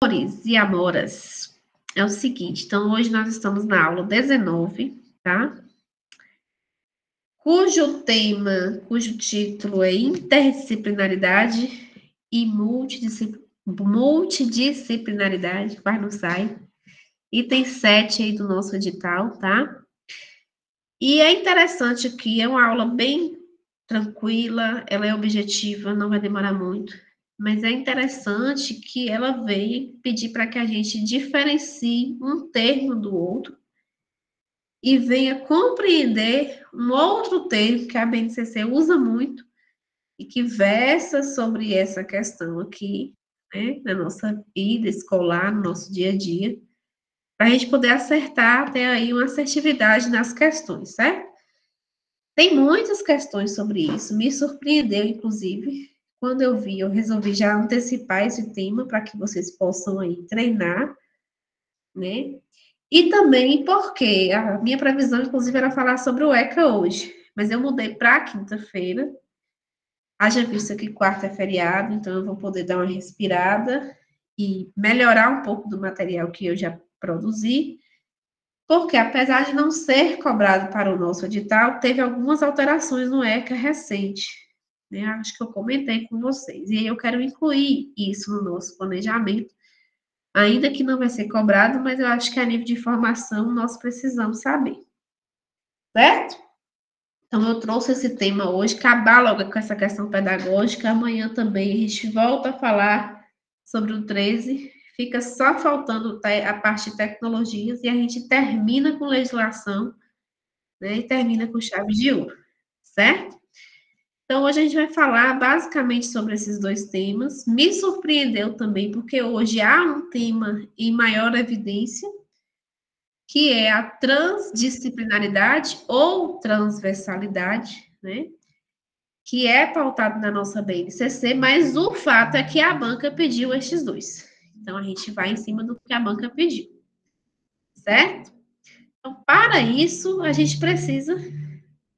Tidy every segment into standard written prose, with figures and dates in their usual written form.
Amores e amoras, é o seguinte, então hoje nós estamos na aula 19, tá? Cujo título é Interdisciplinaridade e Multidisciplinaridade, quase não sai. Item 7 aí do nosso edital, tá? E é interessante que é uma aula bem tranquila, ela é objetiva, não vai demorar muito. Mas é interessante que ela veio pedir para que a gente diferencie um termo do outro e venha compreender um outro termo que a BNCC usa muito e que versa sobre essa questão aqui, né, na nossa vida escolar, no nosso dia a dia, para a gente poder acertar, ter aí uma assertividade nas questões, certo? Tem muitas questões sobre isso, me surpreendeu, inclusive, quando eu vi, eu resolvi já antecipar esse tema para que vocês possam aí treinar, né? E também porque a minha previsão, inclusive, era falar sobre o ECA hoje, mas eu mudei para quinta-feira, haja vista que quarta é feriado, então eu vou poder dar uma respirada e melhorar um pouco do material que eu já produzi, porque apesar de não ser cobrado para o nosso edital, teve algumas alterações no ECA recente, né? Acho que eu comentei com vocês, e aí eu quero incluir isso no nosso planejamento, ainda que não vai ser cobrado, mas eu acho que a nível de informação nós precisamos saber, certo? Então eu trouxe esse tema hoje, acabar logo com essa questão pedagógica, amanhã também a gente volta a falar sobre o 13, fica só faltando a parte de tecnologias e a gente termina com legislação, né, e termina com chave de ouro, certo? Então, hoje a gente vai falar basicamente sobre esses dois temas. Me surpreendeu também, porque hoje há um tema em maior evidência, que é a transdisciplinaridade ou transversalidade, né? Que é pautado na nossa BNCC, mas o fato é que a banca pediu estes dois. Então, a gente vai em cima do que a banca pediu, certo? Então, para isso, a gente precisa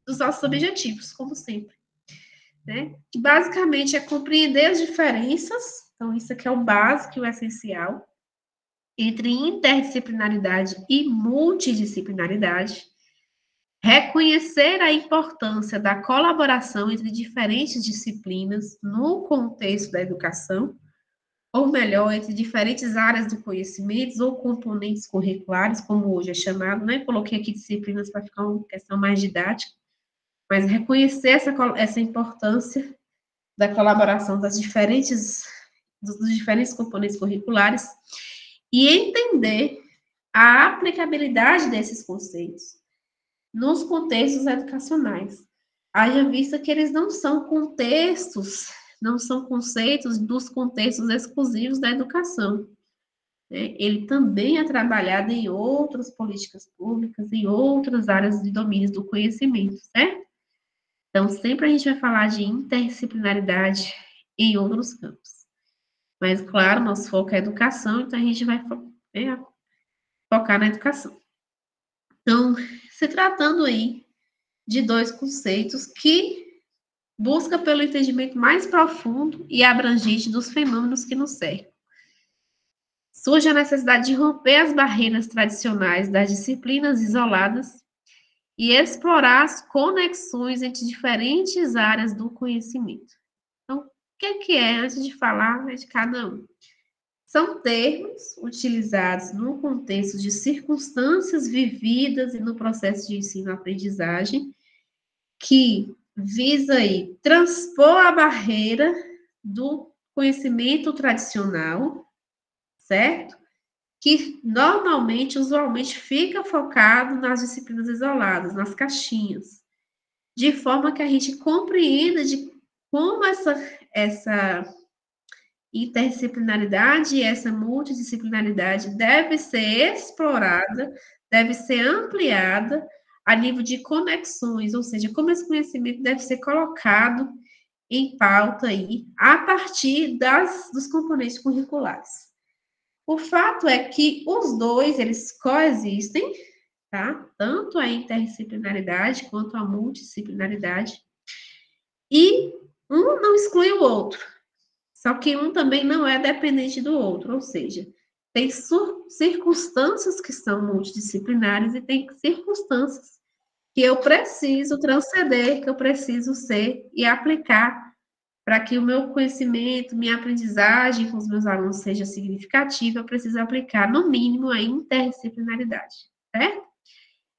dos nossos objetivos, como sempre, né? Que basicamente é compreender as diferenças, então isso aqui é o básico e o essencial, entre interdisciplinaridade e multidisciplinaridade, reconhecer a importância da colaboração entre diferentes disciplinas no contexto da educação, ou melhor, entre diferentes áreas do conhecimento ou componentes curriculares, como hoje é chamado, né? Coloquei aqui disciplinas para ficar uma questão mais didática, mas reconhecer essa importância da colaboração dos diferentes componentes curriculares e entender a aplicabilidade desses conceitos nos contextos educacionais. Haja vista que eles não são contextos, não são conceitos dos contextos exclusivos da educação, né? Ele também é trabalhado em outras políticas públicas, em outras áreas de domínios do conhecimento, certo? Então, sempre a gente vai falar de interdisciplinaridade em outros campos. Mas, claro, nosso foco é a educação, então a gente vai focar na educação. Então, se tratando aí de dois conceitos que busca pelo entendimento mais profundo e abrangente dos fenômenos que nos cercam. Surge a necessidade de romper as barreiras tradicionais das disciplinas isoladas e explorar as conexões entre diferentes áreas do conhecimento. Então, o que é, antes de falar, de cada um? São termos utilizados no contexto de circunstâncias vividas e no processo de ensino-aprendizagem que visa aí transpor a barreira do conhecimento tradicional, certo? Que normalmente, usualmente, fica focado nas disciplinas isoladas, nas caixinhas, de forma que a gente compreenda de como essa interdisciplinaridade e essa multidisciplinaridade deve ser explorada, deve ser ampliada a nível de conexões, ou seja, como esse conhecimento deve ser colocado em pauta aí, a partir dos componentes curriculares. O fato é que os dois, eles coexistem, tá? Tanto a interdisciplinaridade quanto a multidisciplinaridade, e um não exclui o outro, Só que um também não é dependente do outro, ou seja, tem circunstâncias que são multidisciplinares e tem circunstâncias que eu preciso transcender, que eu preciso ser e aplicar para que o meu conhecimento, minha aprendizagem com os meus alunos seja significativa, eu preciso aplicar, no mínimo, a interdisciplinaridade, certo?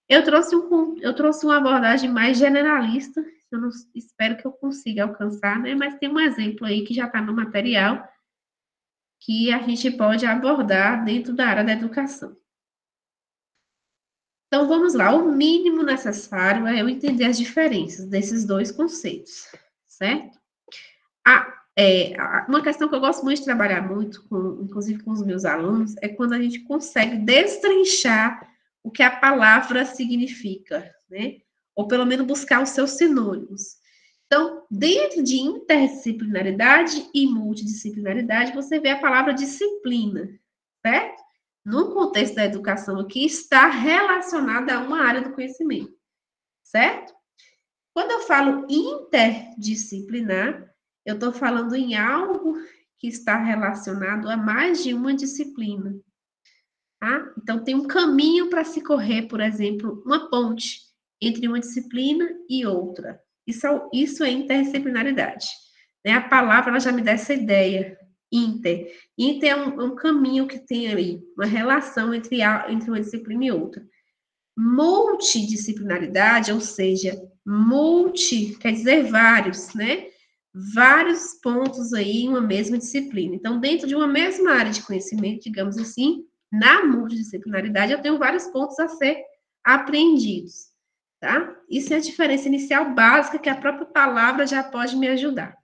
Eu trouxe uma abordagem mais generalista, eu não, espero que eu consiga alcançar, né? Mas tem um exemplo aí que já está no material, que a gente pode abordar dentro da área da educação. Então, vamos lá. O mínimo necessário é eu entender as diferenças desses dois conceitos, certo? Uma questão que eu gosto muito de trabalhar muito, inclusive com os meus alunos, é quando a gente consegue destrinchar o que a palavra significa, né? Ou pelo menos buscar os seus sinônimos. Então, dentro de interdisciplinaridade e multidisciplinaridade, você vê a palavra disciplina, certo? No contexto da educação aqui, está relacionada a uma área do conhecimento, certo? Quando eu falo interdisciplinar, eu estou falando em algo que está relacionado a mais de uma disciplina, tá? Então, tem um caminho para se correr, por exemplo, uma ponte entre uma disciplina e outra. Isso é interdisciplinaridade, né? A palavra ela já me dá essa ideia. Inter. Inter é um caminho que tem ali, uma relação entre uma disciplina e outra. Multidisciplinaridade, ou seja, multi quer dizer vários, né? Vários pontos aí em uma mesma disciplina. Então, dentro de uma mesma área de conhecimento, digamos assim, na multidisciplinaridade, eu tenho vários pontos a ser apreendidos, tá? Isso é a diferença inicial básica que a própria palavra já pode me ajudar.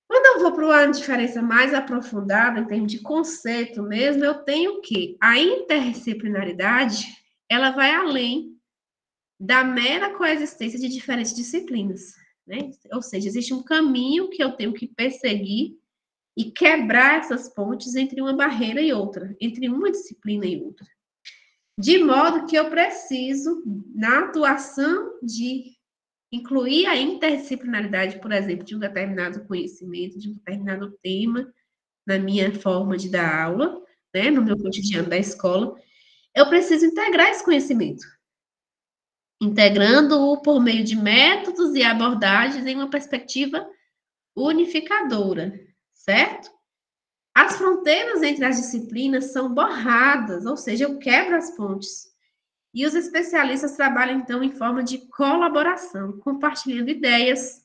Quando eu vou para uma diferença mais aprofundada, em termos de conceito mesmo, eu tenho que a interdisciplinaridade, ela vai além da mera coexistência de diferentes disciplinas, né? Ou seja, existe um caminho que eu tenho que perseguir e quebrar essas pontes entre uma barreira e outra, entre uma disciplina e outra. De modo que eu preciso, na atuação de incluir a interdisciplinaridade, por exemplo, de um determinado conhecimento, de um determinado tema, na minha forma de dar aula, né, no meu cotidiano da escola, eu preciso integrar esse conhecimento, integrando-o por meio de métodos e abordagens em uma perspectiva unificadora, certo? As fronteiras entre as disciplinas são borradas, ou seja, eu quebro as pontes. E os especialistas trabalham, então, em forma de colaboração, compartilhando ideias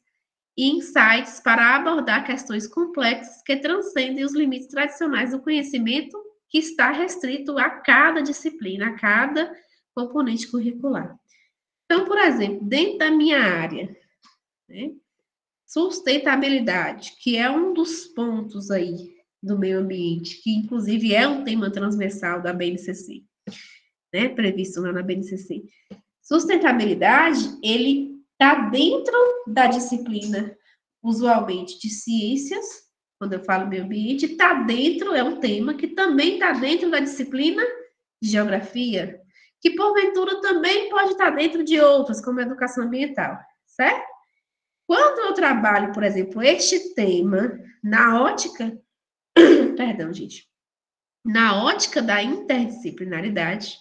e insights para abordar questões complexas que transcendem os limites tradicionais do conhecimento que está restrito a cada disciplina, a cada componente curricular. Então, por exemplo, dentro da minha área, né, sustentabilidade, que é um dos pontos aí do meio ambiente, que inclusive é um tema transversal da BNCC, né, previsto lá na BNCC. Sustentabilidade, ele está dentro da disciplina, usualmente, de ciências, quando eu falo meio ambiente, está dentro, é um tema que também está dentro da disciplina de geografia, que porventura também pode estar dentro de outras, como educação ambiental, certo? Quando eu trabalho, por exemplo, este tema na ótica, perdão, gente, na ótica da interdisciplinaridade,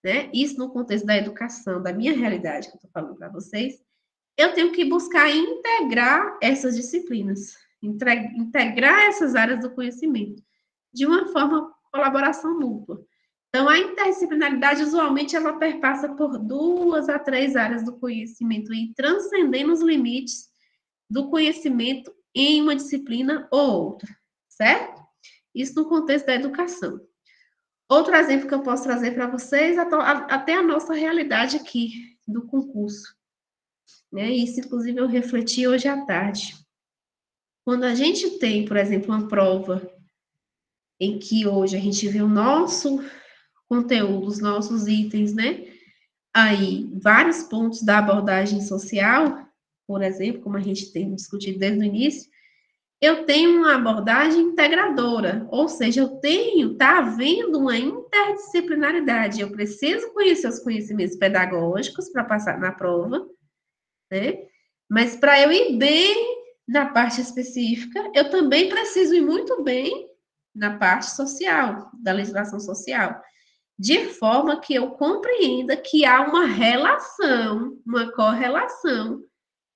né? Isso no contexto da educação, da minha realidade que eu estou falando para vocês, eu tenho que buscar integrar essas disciplinas, integrar essas áreas do conhecimento, de uma forma colaboração mútua. Então, a interdisciplinaridade, usualmente, ela perpassa por 2 a 3 áreas do conhecimento e transcendendo os limites do conhecimento em uma disciplina ou outra, certo? Isso no contexto da educação. Outro exemplo que eu posso trazer para vocês, até a nossa realidade aqui do concurso, né? Isso, inclusive, eu refleti hoje à tarde. Quando a gente tem, por exemplo, uma prova em que hoje a gente vê o nosso conteúdo, os nossos itens, né? Aí, vários pontos da abordagem social, por exemplo, como a gente tem discutido desde o início, eu tenho uma abordagem integradora, ou seja, tá havendo uma interdisciplinaridade. Eu preciso conhecer os conhecimentos pedagógicos para passar na prova, né? Mas para eu ir bem na parte específica, eu também preciso ir muito bem na parte social, da legislação social, de forma que eu compreenda que há uma relação, uma correlação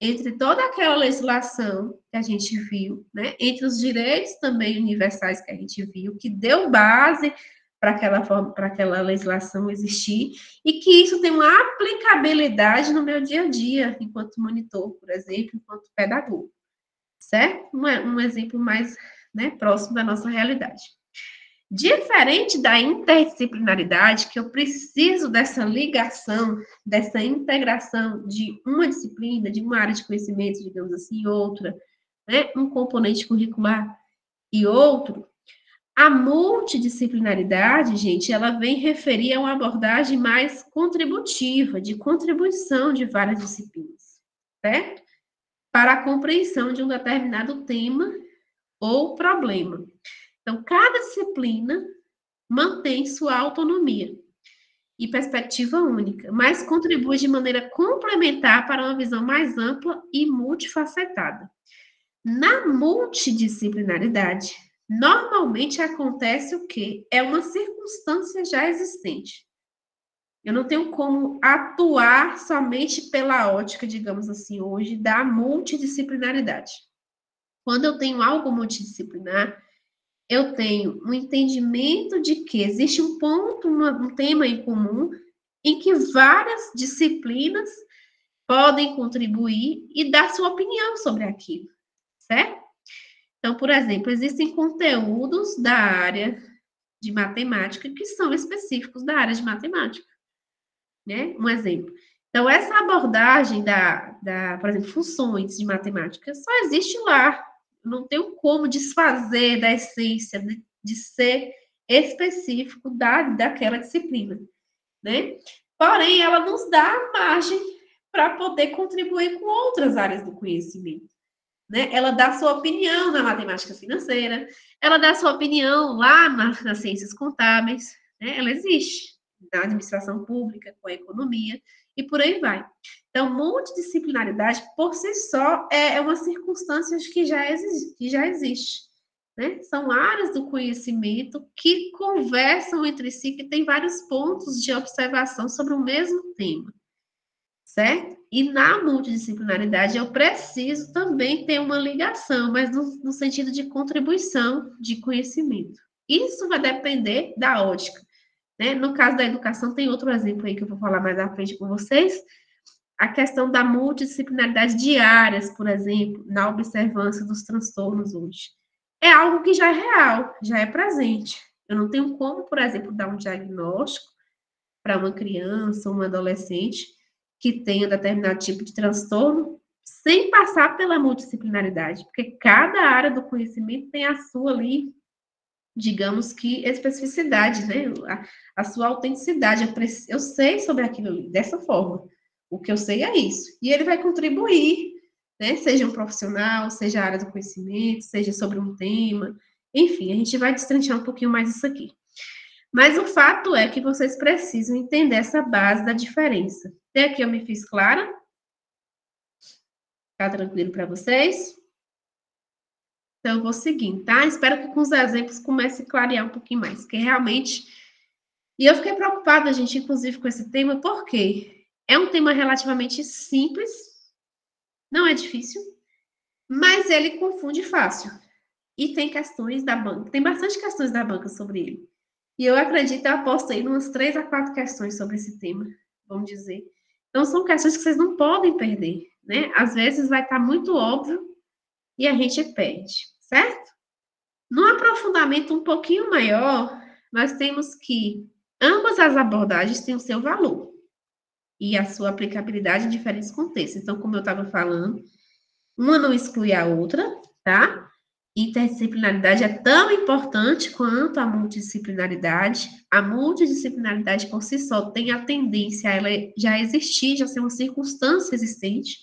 entre toda aquela legislação que a gente viu, né, entre os direitos também universais que a gente viu, que deu base para aquela legislação existir, e que isso tem uma aplicabilidade no meu dia a dia, enquanto monitor, por exemplo, enquanto pedagogo, certo? Um exemplo mais, né, próximo da nossa realidade. Diferente da interdisciplinaridade, que eu preciso dessa ligação, dessa integração de uma disciplina, de uma área de conhecimento, digamos assim, outra, né, um componente curricular e outro, a multidisciplinaridade, gente, ela vem referir a uma abordagem mais contributiva, de contribuição de várias disciplinas, certo? Para a compreensão de um determinado tema ou problema. Então, cada disciplina mantém sua autonomia e perspectiva única, mas contribui de maneira complementar para uma visão mais ampla e multifacetada. Na multidisciplinaridade, normalmente acontece o quê? É uma circunstância já existente. Eu não tenho como atuar somente pela ótica, digamos assim, hoje, da multidisciplinaridade. Quando eu tenho algo multidisciplinar, eu tenho um entendimento de que existe um ponto, um tema em comum, em que várias disciplinas podem contribuir e dar sua opinião sobre aquilo, certo? Então, por exemplo, existem conteúdos da área de matemática que são específicos da área de matemática, né? Um exemplo. Então, essa abordagem por exemplo, funções de matemática só existe lá. Não tenho como desfazer da essência de ser específico daquela disciplina, né? Porém, ela nos dá margem para poder contribuir com outras áreas do conhecimento, né? Ela dá sua opinião na matemática financeira, ela dá sua opinião lá nas ciências contábeis, né? Ela existe na administração pública, com a economia, e por aí vai. Então, multidisciplinaridade, por si só, é uma circunstância que já existe. Né? São áreas do conhecimento que conversam entre si, que têm vários pontos de observação sobre o mesmo tema, certo? E na multidisciplinaridade eu preciso também ter uma ligação, mas no sentido de contribuição de conhecimento. Isso vai depender da ótica. Né? No caso da educação, tem outro exemplo aí que eu vou falar mais à frente com vocês, a questão da multidisciplinaridade de áreas, por exemplo, na observância dos transtornos hoje. É algo que já é real, já é presente. Eu não tenho como, por exemplo, dar um diagnóstico para uma criança, um adolescente que tenha determinado tipo de transtorno, sem passar pela multidisciplinaridade, porque cada área do conhecimento tem a sua ali, digamos que especificidade, né? A sua autenticidade. Eu sei sobre aquilo ali, dessa forma. O que eu sei é isso. E ele vai contribuir, né? Seja um profissional, seja a área do conhecimento, seja sobre um tema. Enfim, a gente vai destrinchar um pouquinho mais isso aqui. Mas o fato é que vocês precisam entender essa base da diferença. Até aqui eu me fiz clara? Tá tranquilo para vocês? Então, eu vou seguindo, tá? Espero que com os exemplos comece a clarear um pouquinho mais, porque realmente... E eu fiquei preocupada, gente, inclusive, com esse tema, porque é um tema relativamente simples, não é difícil, mas ele confunde fácil. E tem questões da banca, tem bastante questões da banca sobre ele. E eu acredito, eu aposto aí umas 3 a 4 questões sobre esse tema, vamos dizer. Então, são questões que vocês não podem perder, né? Às vezes vai estar muito óbvio e a gente perde, certo? No aprofundamento um pouquinho maior, nós temos que ambas as abordagens têm o seu valor e a sua aplicabilidade em diferentes contextos. Então, como eu estava falando, uma não exclui a outra, tá? Interdisciplinaridade é tão importante quanto a multidisciplinaridade. A multidisciplinaridade por si só tem a tendência a ela já existir, já ser uma circunstância existente,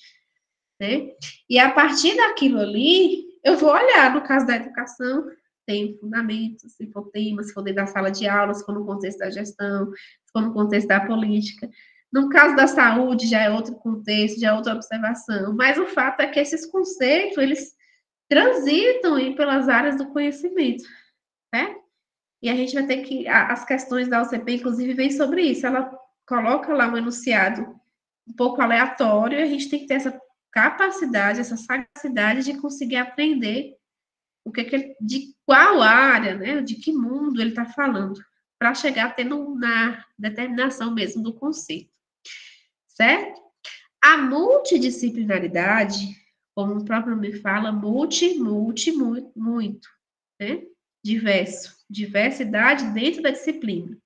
né? E a partir daquilo ali, eu vou olhar, no caso da educação, tem fundamentos, se for tema, se for dentro da sala de aula, se for no contexto da gestão, se for no contexto da política. No caso da saúde, já é outro contexto, já é outra observação. Mas o fato é que esses conceitos, eles transitam aí pelas áreas do conhecimento, né? E a gente vai ter que, as questões da UCP, inclusive, vêm sobre isso. Ela coloca lá um enunciado um pouco aleatório, e a gente tem que ter essa capacidade, essa sagacidade de conseguir aprender o que, de qual área, né, de que mundo ele está falando, para chegar tendo na determinação mesmo do conceito, certo? A multidisciplinaridade, como o próprio nome fala, muito, né? Diversidade dentro da disciplina.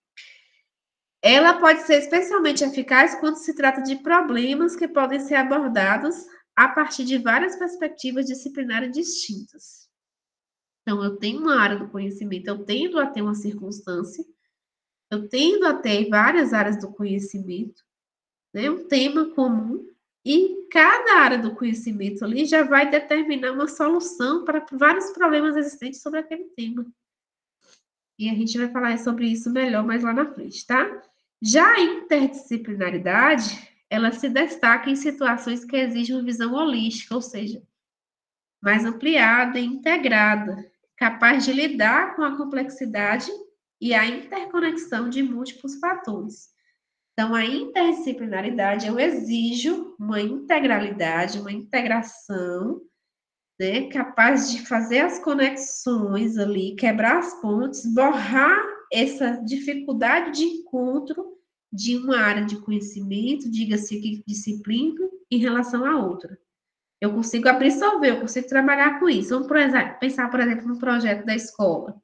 Ela pode ser especialmente eficaz quando se trata de problemas que podem ser abordados a partir de várias perspectivas disciplinares distintas. Então, eu tenho uma área do conhecimento, eu tendo a ter uma circunstância, eu tendo a ter várias áreas do conhecimento, né, um tema comum, e cada área do conhecimento ali já vai determinar uma solução para vários problemas existentes sobre aquele tema. E a gente vai falar sobre isso melhor mais lá na frente, tá? Já a interdisciplinaridade, ela se destaca em situações que exigem uma visão holística, ou seja, mais ampliada e integrada, capaz de lidar com a complexidade e a interconexão de múltiplos fatores. Então, a interdisciplinaridade, eu exijo uma integralidade, uma integração, né, capaz de fazer as conexões ali, quebrar as pontes, borrar essa dificuldade de encontro de uma área de conhecimento, diga-se que disciplina, em relação à outra. Eu consigo absorver, eu consigo trabalhar com isso. Vamos, por exemplo, pensar, por exemplo, no projeto da escola,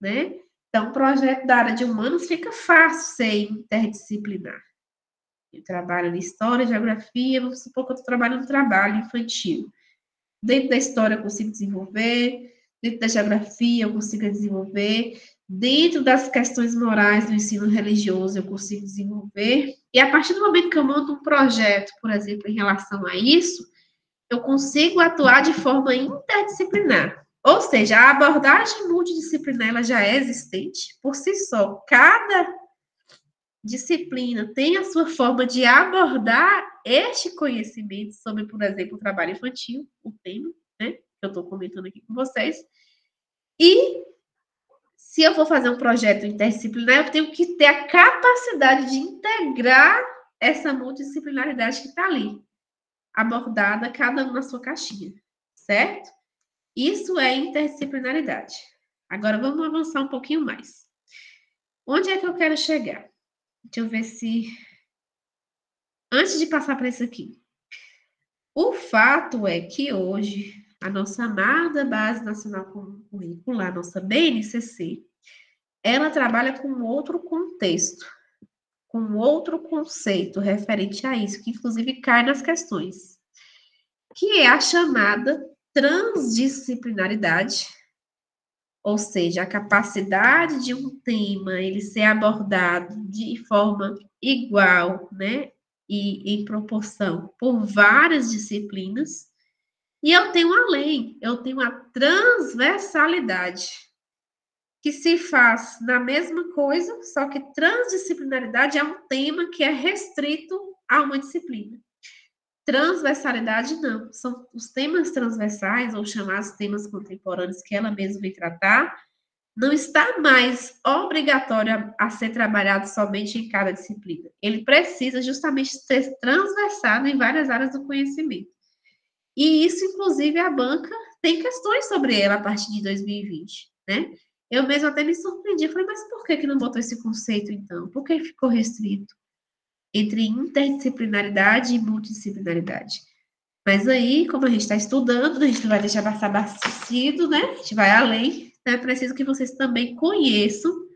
né? Então, o projeto da área de humanos fica fácil ser interdisciplinar. Eu trabalho em história, geografia, vamos supor que eu estou trabalhando no trabalho infantil. Dentro da história eu consigo desenvolver, dentro da geografia eu consigo desenvolver, dentro das questões morais do ensino religioso eu consigo desenvolver, e a partir do momento que eu monto um projeto, por exemplo, em relação a isso, eu consigo atuar de forma interdisciplinar. Ou seja, a abordagem multidisciplinar ela já é existente por si só. Cada disciplina tem a sua forma de abordar este conhecimento sobre, por exemplo, o trabalho infantil, o tema, né, que eu estou comentando aqui com vocês. E se eu for fazer um projeto interdisciplinar, eu tenho que ter a capacidade de integrar essa multidisciplinaridade que está ali, abordada cada um na sua caixinha, certo? Isso é interdisciplinaridade. Agora vamos avançar um pouquinho mais. Onde é que eu quero chegar? Deixa eu ver se antes de passar para isso aqui. O fato é que hoje a nossa amada Base Nacional Curricular, a nossa BNCC, ela trabalha com outro contexto, com outro conceito referente a isso, que inclusive cai nas questões, que é a chamada transdisciplinaridade, ou seja, a capacidade de um tema ele ser abordado de forma igual, né, e em proporção por várias disciplinas. E eu tenho além, eu tenho a transversalidade, que se faz na mesma coisa, só que transdisciplinaridade é um tema que é restrito a uma disciplina. Transversalidade não, são os temas transversais, ou chamados temas contemporâneos, que ela mesma vem tratar, não está mais obrigatório a ser trabalhado somente em cada disciplina. Ele precisa justamente ser transversado em várias áreas do conhecimento. E isso, inclusive, a banca tem questões sobre ela a partir de 2020, né? Eu mesmo até me surpreendi, falei, mas por que não botou esse conceito, então? Por que ficou restrito entre interdisciplinaridade e multidisciplinaridade? Mas aí, como a gente está estudando, a gente não vai deixar passar batido, né? A gente vai além, então é preciso que vocês também conheçam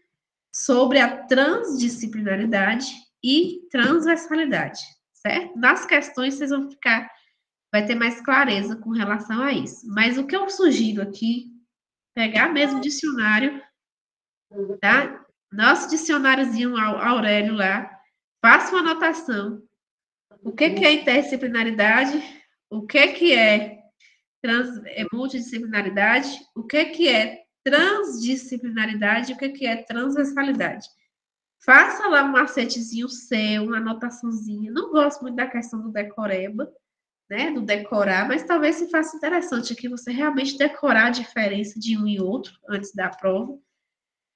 sobre a transdisciplinaridade e transversalidade, certo? Nas questões, vocês vão ficar vai ter mais clareza com relação a isso. Mas o que eu sugiro aqui, pegar mesmo o dicionário, tá? Nosso dicionáriozinho Aurélio lá, faça uma anotação. O que é interdisciplinaridade? O que é multidisciplinaridade? O que é transdisciplinaridade? O que é transversalidade? Faça lá um macetezinho seu, uma anotaçãozinha. Não gosto muito da questão do decoreba, né, do decorar, mas talvez se faça interessante aqui você realmente decorar a diferença de um e outro antes da prova,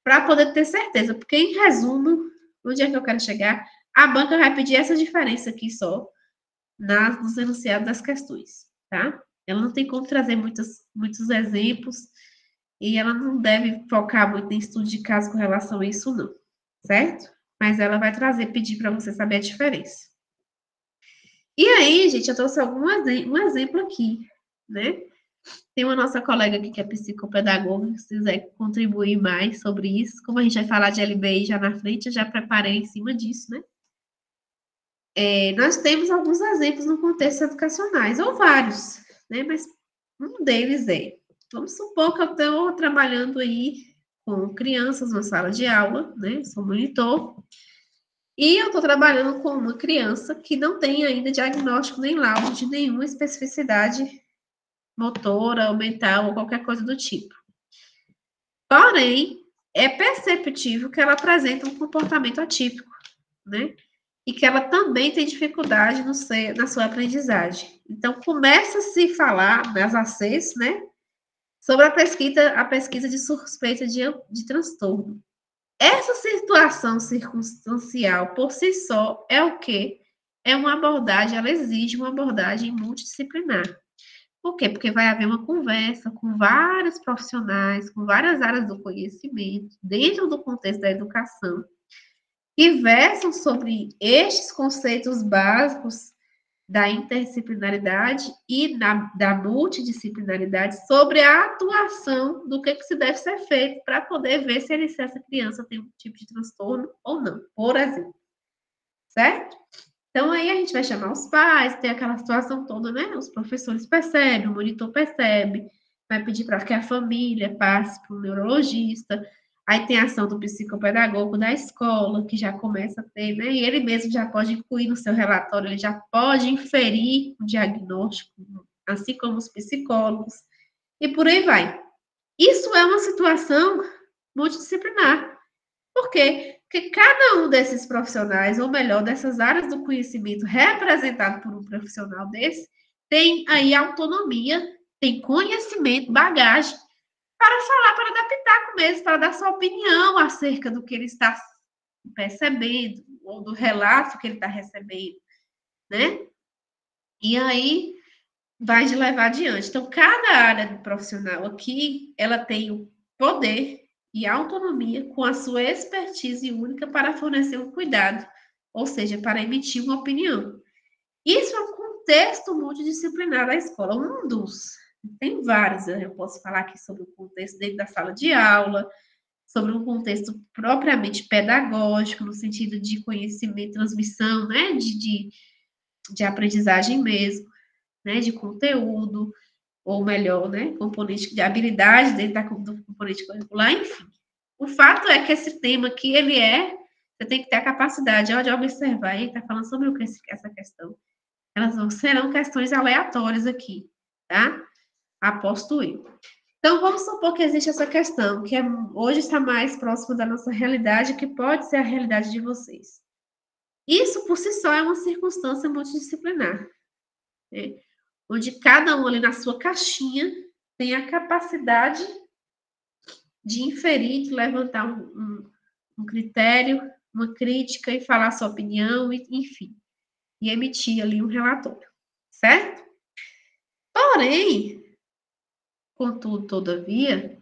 para poder ter certeza, porque em resumo, onde é que eu quero chegar? A banca vai pedir essa diferença aqui só nos enunciados das questões, tá? Ela não tem como trazer muitos exemplos e ela não deve focar muito em estudo de caso com relação a isso, não, certo? Mas ela vai trazer, pedir para você saber a diferença. E aí, gente, eu trouxe um exemplo aqui, né? Tem uma nossa colega aqui que é psicopedagoga, se quiser contribuir mais sobre isso. Como a gente vai falar de LBI já na frente, eu já preparei em cima disso, né? Nós temos alguns exemplos no contexto educacionais, ou vários, né? Mas um deles vamos supor que eu estou trabalhando aí com crianças na sala de aula, né? Sou monitor, e eu estou trabalhando com uma criança que não tem ainda diagnóstico nem laudo de nenhuma especificidade motora ou mental ou qualquer coisa do tipo. Porém, é perceptível que ela apresenta um comportamento atípico, né? E que ela também tem dificuldade na sua aprendizagem. Então, começa a se falar nas ACs, né? Sobre a pesquisa de suspeita de transtorno. Essa situação circunstancial, por si só, é o quê? É uma abordagem, ela exige uma abordagem multidisciplinar. Por quê? Porque vai haver uma conversa com vários profissionais, com várias áreas do conhecimento, dentro do contexto da educação, que versam sobre estes conceitos básicos da interdisciplinaridade e da multidisciplinaridade sobre a atuação do que se deve ser feito para poder ver se essa criança tem um tipo de transtorno ou não, por exemplo. Certo? Então, aí a gente vai chamar os pais, tem aquela situação toda, né? Os professores percebem, o monitor percebe, vai pedir para que a família passe para o neurologista, aí tem a ação do psicopedagogo da escola, que já começa a ter, né? E ele mesmo já pode incluir no seu relatório, ele já pode inferir o diagnóstico, assim como os psicólogos, e por aí vai. Isso é uma situação multidisciplinar. Por quê? Porque cada um desses profissionais, ou melhor, dessas áreas do conhecimento representado por um profissional desse, tem aí autonomia, tem conhecimento, bagagem, para falar, para dar pitaco mesmo, para dar sua opinião acerca do que ele está percebendo, ou do relato que ele está recebendo, né? E aí vai de levar adiante. Então, cada área do profissional aqui, ela tem o poder e autonomia com a sua expertise única para fornecer um cuidado, ou seja, para emitir uma opinião. Isso é um contexto multidisciplinar da escola, um dos. Tem vários, eu posso falar aqui sobre o contexto dentro da sala de aula, sobre um contexto propriamente pedagógico, no sentido de conhecimento, transmissão, né, de aprendizagem mesmo, né, de conteúdo, ou melhor, né, componente de habilidade dentro do componente curricular, enfim. O fato é que esse tema aqui, você tem que ter a capacidade de observar, e está falando sobre o que essa questão. Elas serão questões aleatórias aqui, tá? Aposto eu. Então, vamos supor que existe essa questão, que hoje está mais próxima da nossa realidade, que pode ser a realidade de vocês. Isso, por si só, é uma circunstância multidisciplinar, né? Onde cada um ali na sua caixinha tem a capacidade de inferir, de levantar um critério, uma crítica e falar sua opinião, enfim, e emitir ali um relatório, certo? Porém, contudo, todavia,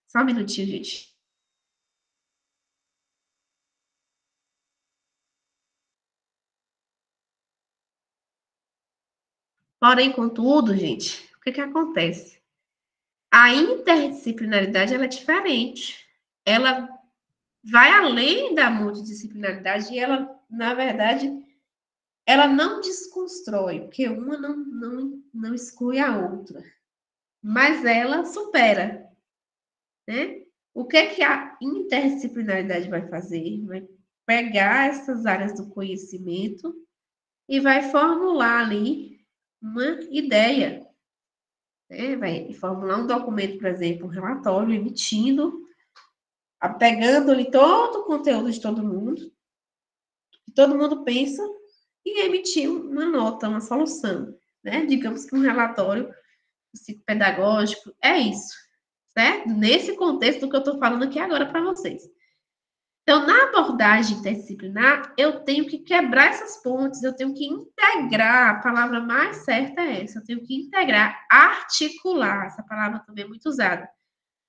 só um minutinho, gente. Porém, contudo, gente, o que acontece? A interdisciplinaridade, ela é diferente. Ela vai além da multidisciplinaridade e ela, na verdade, ela não desconstrói, porque uma não exclui a outra, mas ela supera, né? O que a interdisciplinaridade vai fazer? Vai pegar essas áreas do conhecimento e vai formular ali uma ideia, né? Vai formular um documento, por exemplo, um relatório, emitindo, pegando ali todo o conteúdo de todo mundo, que todo mundo pensa, e emitir uma nota, uma solução, né? Digamos que um relatório psicopedagógico, é isso, certo? Nesse contexto que eu estou falando aqui agora para vocês. Então, na abordagem interdisciplinar, eu tenho que quebrar essas pontes, eu tenho que integrar, a palavra mais certa é essa, eu tenho que integrar, articular, essa palavra também é muito usada,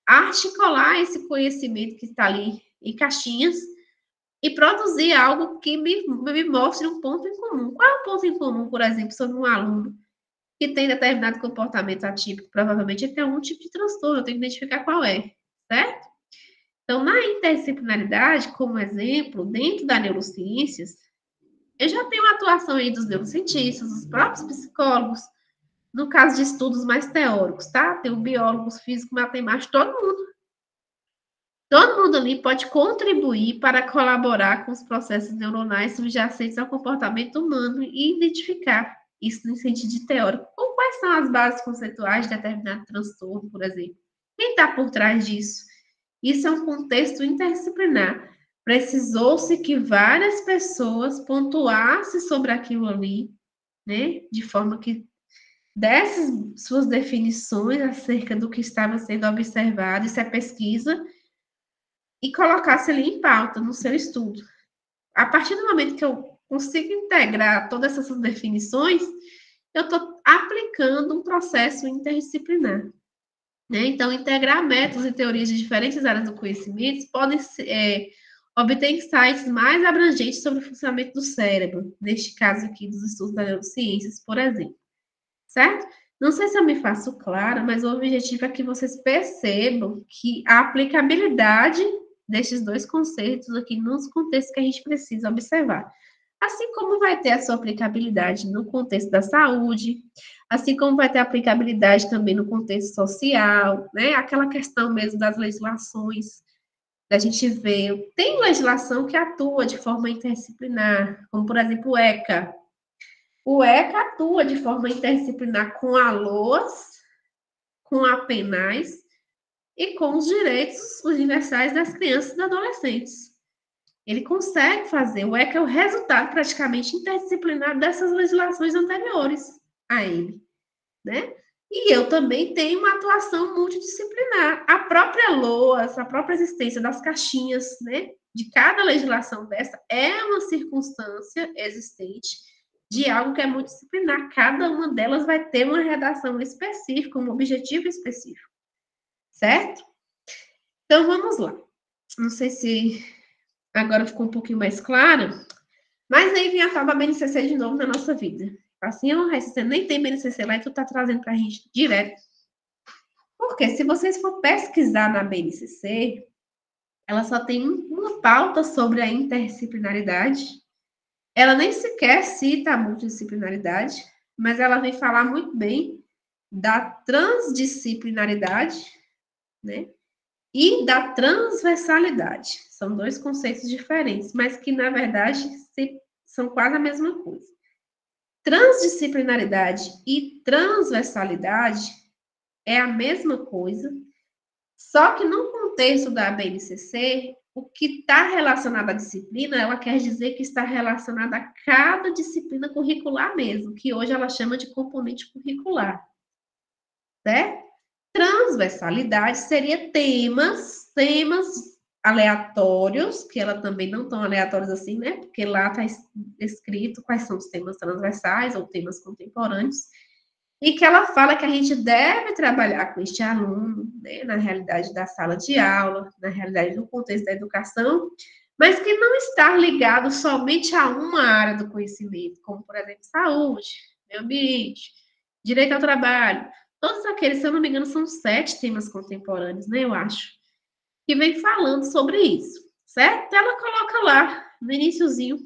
articular esse conhecimento que está ali em caixinhas e produzir algo que me mostre um ponto em comum. Qual é o ponto em comum, por exemplo, sobre um aluno que tem determinado comportamento atípico? Provavelmente ele tem algum tipo de transtorno, eu tenho que identificar qual é, certo? Então, na interdisciplinaridade, como exemplo, dentro da neurociências, eu já tenho a atuação aí dos neurocientistas, dos próprios psicólogos, no caso de estudos mais teóricos, tá? Tem o biólogos, físico, matemático, todo mundo. Todo mundo ali pode contribuir para colaborar com os processos neuronais subjacentes ao comportamento humano e identificar isso no sentido teórico. Ou quais são as bases conceituais de determinado transtorno, por exemplo? Quem está por trás disso? Isso é um contexto interdisciplinar. Precisou-se que várias pessoas pontuassem sobre aquilo ali, né? De forma que dessem suas definições acerca do que estava sendo observado, isso é pesquisa, e colocasse ali em pauta no seu estudo. A partir do momento que eu consigo integrar todas essas definições, eu estou aplicando um processo interdisciplinar. Né? Então, integrar métodos e teorias de diferentes áreas do conhecimento podem obter insights mais abrangentes sobre o funcionamento do cérebro, neste caso aqui dos estudos das neurociências, por exemplo. Certo? Não sei se eu me faço clara, mas o objetivo é que vocês percebam que a aplicabilidade destes dois conceitos aqui nos contextos que a gente precisa observar. Assim como vai ter a sua aplicabilidade no contexto da saúde, assim como vai ter aplicabilidade também no contexto social, né? Aquela questão mesmo das legislações, da gente ver. Tem legislação que atua de forma interdisciplinar, como por exemplo o ECA. O ECA atua de forma interdisciplinar com a LOAS, com a PENAS e com os direitos universais das crianças e dos adolescentes. Ele consegue fazer. O ECA é o resultado praticamente interdisciplinar dessas legislações anteriores a ele, né? E eu também tenho uma atuação multidisciplinar. A própria LOAS, a própria existência das caixinhas, né? De cada legislação dessa é uma circunstância existente de algo que é multidisciplinar. Cada uma delas vai ter uma redação específica, um objetivo específico, certo? Então, vamos lá. Não sei se agora ficou um pouquinho mais claro, mas aí vem a tal da BNCC de novo na nossa vida. Assim, você nem tem BNCC lá e tu tá trazendo pra gente direto. Porque se vocês for pesquisar na BNCC, ela só tem uma pauta sobre a interdisciplinaridade. Ela nem sequer cita a multidisciplinaridade, mas ela vem falar muito bem da transdisciplinaridade, né? E da transversalidade. São dois conceitos diferentes, mas que, na verdade, são quase a mesma coisa. Transdisciplinaridade e transversalidade é a mesma coisa, só que no contexto da BNCC, o que está relacionado à disciplina, ela quer dizer que está relacionada a cada disciplina curricular mesmo, que hoje ela chama de componente curricular, certo? Transversalidade seria temas aleatórios, que ela também não tão aleatórios assim, né? Porque lá está escrito quais são os temas transversais ou temas contemporâneos, e que ela fala que a gente deve trabalhar com este aluno, né, na realidade da sala de aula, na realidade do contexto da educação, mas que não está ligado somente a uma área do conhecimento, como, por exemplo, saúde, meio ambiente, direito ao trabalho. Todos aqueles, se eu não me engano, são 7 temas contemporâneos, né, eu acho, que vem falando sobre isso, certo? Ela coloca lá, no iniciozinho,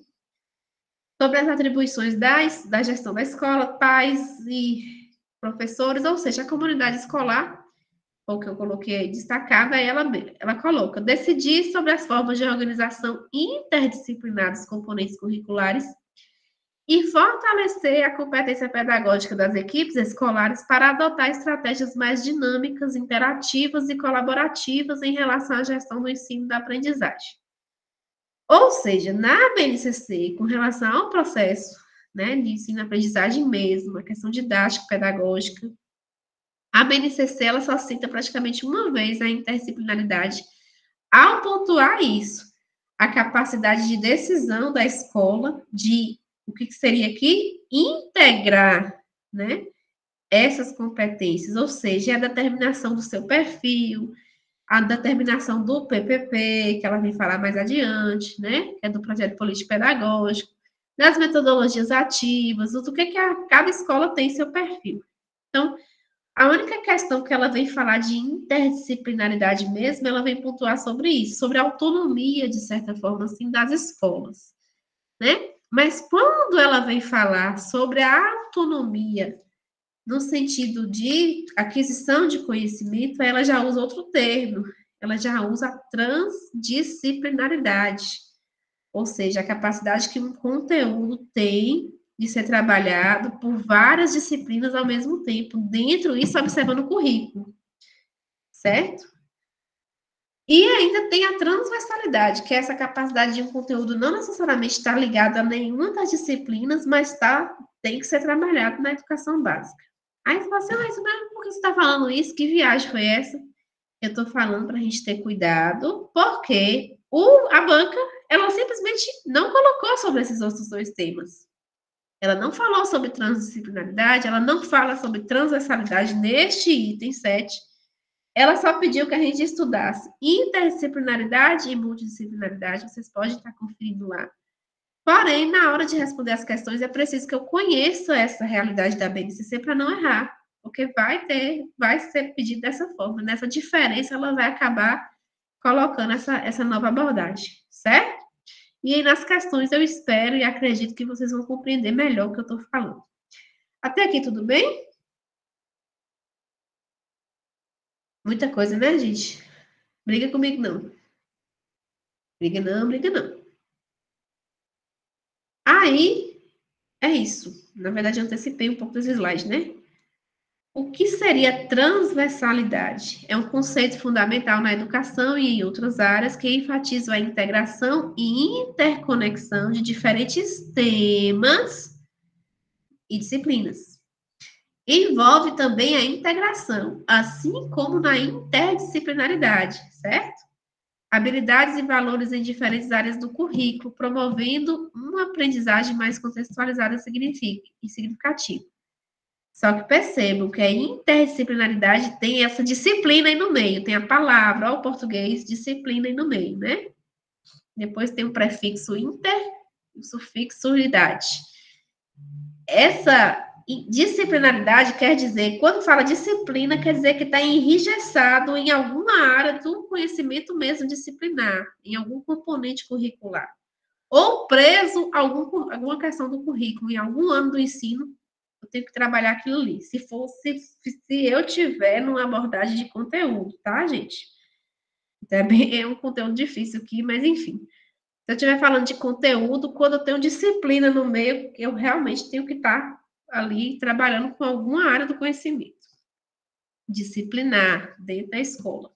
sobre as atribuições da gestão da escola, pais e professores, ou seja, a comunidade escolar, o que eu coloquei aí destacado, aí ela coloca decidir sobre as formas de organização interdisciplinar dos componentes curriculares e fortalecer a competência pedagógica das equipes escolares para adotar estratégias mais dinâmicas, interativas e colaborativas em relação à gestão do ensino e da aprendizagem. Ou seja, na BNCC, com relação ao processo né, de ensino-aprendizagem mesmo, a questão didática, pedagógica. A BNCC, ela só cita praticamente uma vez a interdisciplinaridade, ao pontuar isso, a capacidade de decisão da escola de, o que seria aqui? Integrar, né, essas competências, ou seja, a determinação do seu perfil, a determinação do PPP, que ela vem falar mais adiante, né, que é do projeto político-pedagógico, das metodologias ativas, do que cada escola tem seu perfil. Então, a única questão que ela vem falar de interdisciplinaridade mesmo, ela vem pontuar sobre isso, sobre a autonomia, de certa forma, assim, das escolas, né? Mas quando ela vem falar sobre a autonomia no sentido de aquisição de conhecimento, ela já usa outro termo, ela já usa a transdisciplinaridade, ou seja, a capacidade que um conteúdo tem de ser trabalhado por várias disciplinas ao mesmo tempo, dentro disso observando o currículo, certo? E ainda tem a transversalidade, que é essa capacidade de um conteúdo não necessariamente estar ligado a nenhuma das disciplinas, mas tem que ser trabalhado na educação básica. Aí você fala assim, mas por que você está falando isso? Que viagem foi essa? Eu estou falando para a gente ter cuidado, porque a banca, ela simplesmente não colocou sobre esses outros dois temas. Ela não falou sobre transdisciplinaridade, ela não fala sobre transversalidade neste item 7. Ela só pediu que a gente estudasse interdisciplinaridade e multidisciplinaridade, vocês podem estar conferindo lá. Porém, na hora de responder as questões, é preciso que eu conheça essa realidade da BNCC para não errar, porque vai ser pedido dessa forma. Nessa diferença, ela vai acabar colocando essa nova abordagem, certo? E aí, nas questões, eu espero e acredito que vocês vão compreender melhor o que eu estou falando. Até aqui, tudo bem? Muita coisa, né, gente? Briga comigo, não. Briga não, briga não. Aí, é isso. Na verdade, eu antecipei um pouco dos slides, né? O que seria transversalidade? É um conceito fundamental na educação e em outras áreas que enfatiza a integração e interconexão de diferentes temas e disciplinas. Envolve também a integração, assim como na interdisciplinaridade, certo? Habilidades e valores em diferentes áreas do currículo, promovendo uma aprendizagem mais contextualizada e significativa. Só que percebam que a interdisciplinaridade tem essa disciplina aí no meio, tem a palavra, ó, o português, disciplina aí no meio, né? Depois tem o prefixo inter e o sufixo idade. Essa disciplinaridade quer dizer, quando fala disciplina, quer dizer que está enrijecido em alguma área do conhecimento mesmo disciplinar, em algum componente curricular. Ou preso a alguma questão do currículo, em algum ano do ensino, eu tenho que trabalhar aquilo ali. Se eu tiver numa abordagem de conteúdo, tá, gente? Também é um conteúdo difícil aqui, mas enfim. Se eu estiver falando de conteúdo, quando eu tenho disciplina no meio, eu realmente tenho que estar ali trabalhando com alguma área do conhecimento. Disciplinar dentro da escola.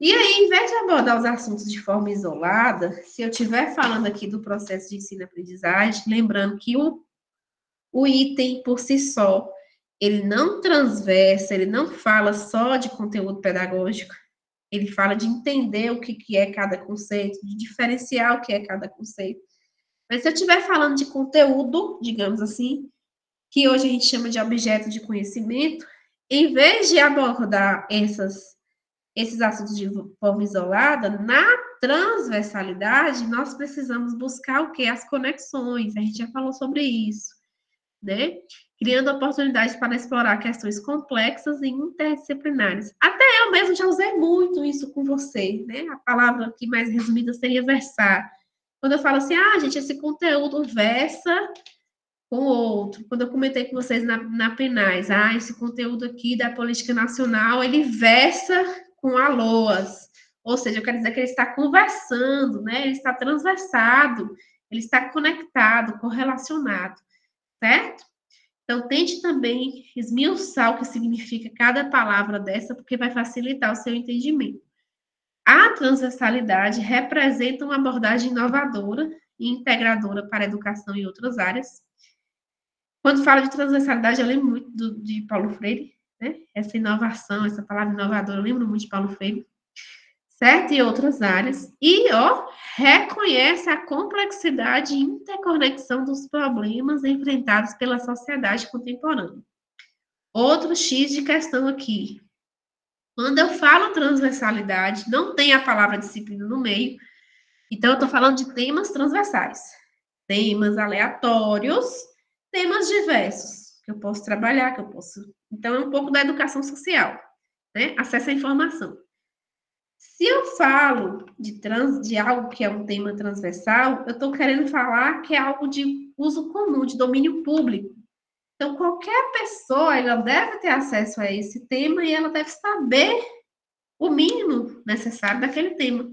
E aí, em vez de abordar os assuntos de forma isolada, se eu estiver falando aqui do processo de ensino-aprendizagem, lembrando que o item por si só, ele não transversa, ele não fala só de conteúdo pedagógico, ele fala de entender o que é cada conceito, de diferenciar o que é cada conceito. Mas se eu estiver falando de conteúdo, digamos assim, que hoje a gente chama de objeto de conhecimento, em vez de abordar esses assuntos de forma isolada, na transversalidade, nós precisamos buscar o quê? As conexões, a gente já falou sobre isso, né? Criando oportunidades para explorar questões complexas e interdisciplinares. Até eu mesmo já usei muito isso com você, né? A palavra aqui mais resumida seria versar. Quando eu falo assim, gente, esse conteúdo versa com o outro. Quando eu comentei com vocês na Penais, esse conteúdo aqui da política nacional, ele versa com a LOAS. Ou seja, eu quero dizer que ele está conversando, né? Ele está transversado, ele está conectado, correlacionado, certo? Então, tente também esmiuçar o que significa cada palavra dessa, porque vai facilitar o seu entendimento. A transversalidade representa uma abordagem inovadora e integradora para a educação em outras áreas, Quando falo de transversalidade, eu lembro muito de Paulo Freire, né? Essa inovação, essa palavra inovadora, eu lembro muito de Paulo Freire, certo? E outras áreas. E, ó, reconhece a complexidade e interconexão dos problemas enfrentados pela sociedade contemporânea. Outro X de questão aqui. Quando eu falo transversalidade, não tem a palavra disciplina no meio, então eu estou falando de temas transversais. Temas aleatórios, temas diversos, que eu posso trabalhar, que eu posso... Então, é um pouco da educação social, né? Acesso à informação. Se eu falo de algo que é um tema transversal, eu estou querendo falar que é algo de uso comum, de domínio público. Então, qualquer pessoa, ela deve ter acesso a esse tema e ela deve saber o mínimo necessário daquele tema.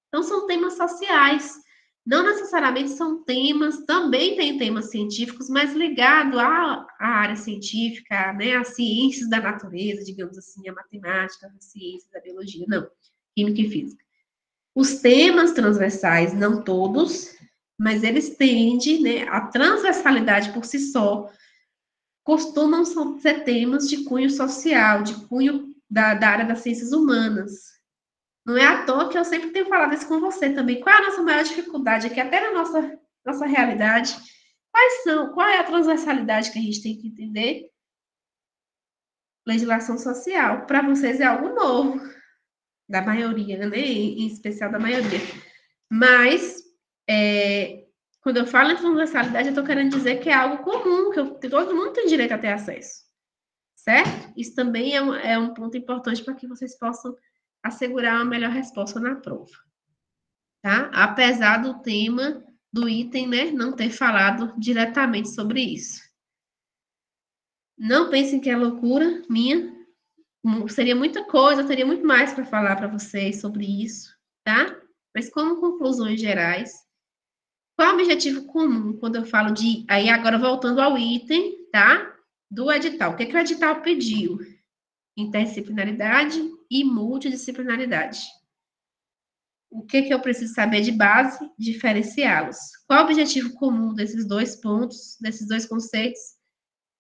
Então, são temas sociais. Não necessariamente são temas, também tem temas científicos, mas ligado à área científica, né, às ciências da natureza, digamos assim, a matemática, a ciência da biologia, não, química e física. Os temas transversais, não todos, mas eles tendem, né, a transversalidade por si só, costumam ser temas de cunho social, de cunho da área das ciências humanas. Não é à toa que eu sempre tenho falado isso com você também. Qual é a nossa maior dificuldade aqui, até na nossa realidade? Qual é a transversalidade que a gente tem que entender? Legislação social. Para vocês é algo novo, da maioria, né? Em especial da maioria. Mas, quando eu falo em transversalidade, eu estou querendo dizer que é algo comum, que todo mundo tem direito a ter acesso. Certo? Isso também é um ponto importante para que vocês possam assegurar uma melhor resposta na prova. Tá? Apesar do tema, do item, né, não ter falado diretamente sobre isso. Não pensem que é loucura minha. Seria muita coisa, eu teria muito mais para falar para vocês sobre isso, tá? Mas como conclusões gerais, qual é o objetivo comum quando eu falo de... Aí agora voltando ao item, tá? Do edital. O que o edital pediu? Interdisciplinaridade e multidisciplinaridade. O que eu preciso saber de base? Diferenciá-los. Qual o objetivo comum desses dois pontos, desses dois conceitos?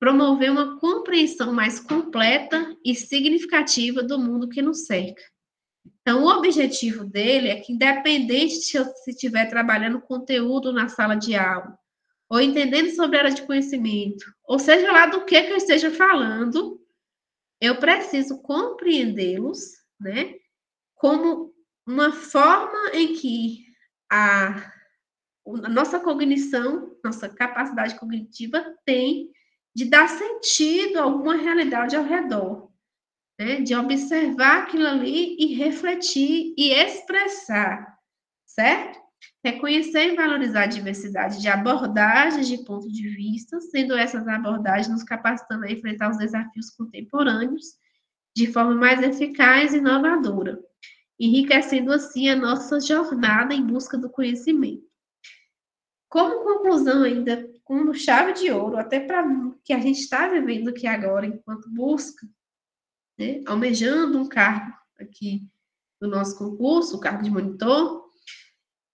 Promover uma compreensão mais completa e significativa do mundo que nos cerca. Então, o objetivo dele é que, independente se eu estiver trabalhando conteúdo na sala de aula, ou entendendo sobre a área de conhecimento, ou seja lá do que eu esteja falando, eu preciso compreendê-los, né, como uma forma em que a nossa cognição, nossa capacidade cognitiva tem de dar sentido a alguma realidade ao redor, né? De observar aquilo ali e refletir e expressar, certo? Reconhecer e valorizar a diversidade de abordagens de ponto de vista, sendo essas abordagens nos capacitando a enfrentar os desafios contemporâneos de forma mais eficaz e inovadora, enriquecendo assim a nossa jornada em busca do conhecimento. Como conclusão ainda, como chave de ouro, até para que a gente está vivendo aqui agora, enquanto busca, né, almejando um cargo aqui no nosso concurso, o cargo de monitor,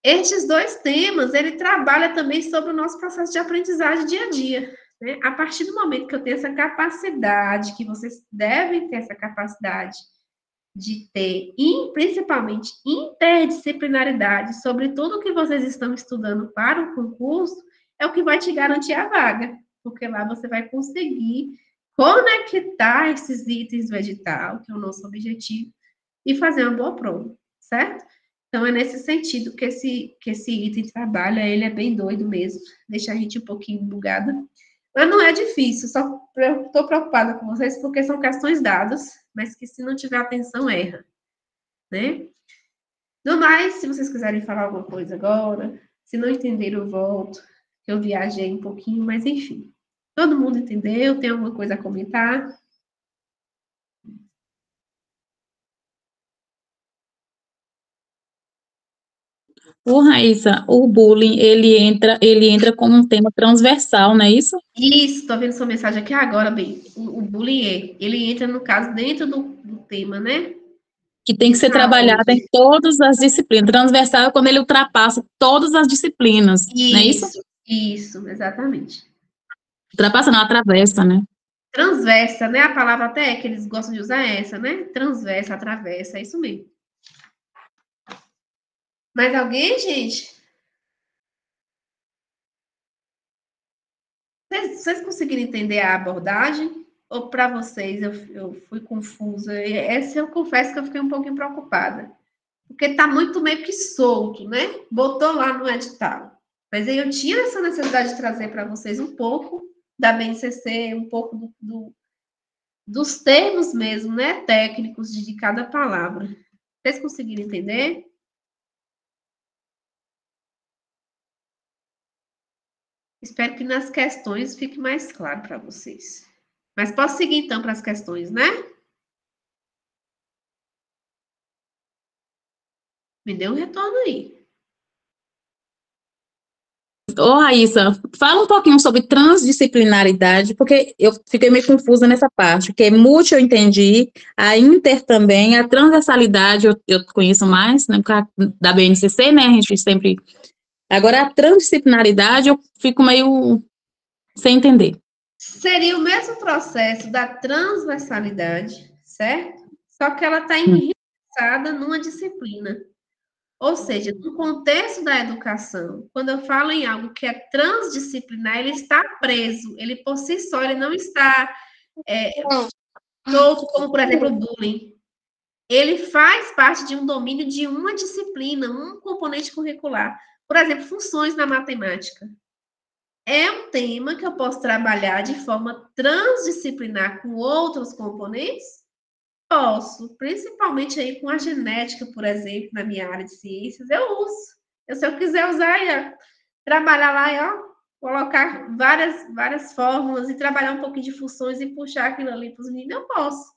estes dois temas, ele trabalha também sobre o nosso processo de aprendizagem dia a dia, né? A partir do momento que eu tenho essa capacidade, que vocês devem ter essa capacidade de ter, principalmente, interdisciplinaridade sobre tudo que vocês estão estudando para o concurso, é o que vai te garantir a vaga, porque lá você vai conseguir conectar esses itens do edital, que é o nosso objetivo, e fazer uma boa prova, certo? Então, é nesse sentido que esse item trabalha, ele é bem doido mesmo, deixa a gente um pouquinho bugada, mas não é difícil, só estou preocupada com vocês porque são questões dadas, mas que se não tiver atenção, erra, né? No mais, se vocês quiserem falar alguma coisa agora, se não entenderam, eu volto, eu viajei um pouquinho, mas enfim. Todo mundo entendeu? Tem alguma coisa a comentar? Ô, Raíssa, o bullying, ele entra como um tema transversal, não é isso? Isso, estou vendo sua mensagem aqui agora, bem. O bullying, ele entra, no caso, dentro do tema, né? Que tem De que ser trabalhado em saúde. todas as disciplinas. Transversal é quando ele ultrapassa todas as disciplinas, não é isso? Isso, exatamente. Ultrapassa, não, atravessa, né? Transversa, né? A palavra até que eles gostam de usar é essa, né? Transversa, atravessa, é isso mesmo. Mais alguém, gente? Vocês conseguiram entender a abordagem? Ou para vocês eu fui confusa? Essa eu confesso que eu fiquei um pouquinho preocupada. Porque está muito meio que solto, né? Botou lá no edital. Mas aí eu tinha essa necessidade de trazer para vocês um pouco da BNCC, um pouco dos termos mesmo, né? Técnicos de cada palavra. Vocês conseguiram entender? Espero que nas questões fique mais claro para vocês. Mas posso seguir então para as questões, né? Me dê um retorno aí. Ô, Raíssa, fala um pouquinho sobre transdisciplinaridade, porque eu fiquei meio confusa nessa parte, porque multi eu entendi, a inter também, a transversalidade eu conheço mais, né, por causa da BNCC, né, a gente sempre... Agora, a transdisciplinaridade eu fico meio sem entender. Seria o mesmo processo da transversalidade, certo? Só que ela está Hum. enraizada numa disciplina. Ou seja, no contexto da educação, quando eu falo em algo que é transdisciplinar, ele está preso, ele por si só, ele não está solto, como por exemplo o bullying. Ele faz parte de um domínio de uma disciplina, um componente curricular. Por exemplo, funções na matemática. É um tema que eu posso trabalhar de forma transdisciplinar com outros componentes? Posso, principalmente aí com a genética, por exemplo, na minha área de ciências, eu uso. Se eu quiser usar, trabalhar lá e colocar várias fórmulas e trabalhar um pouquinho de funções e puxar aquilo ali para os meninos, eu posso.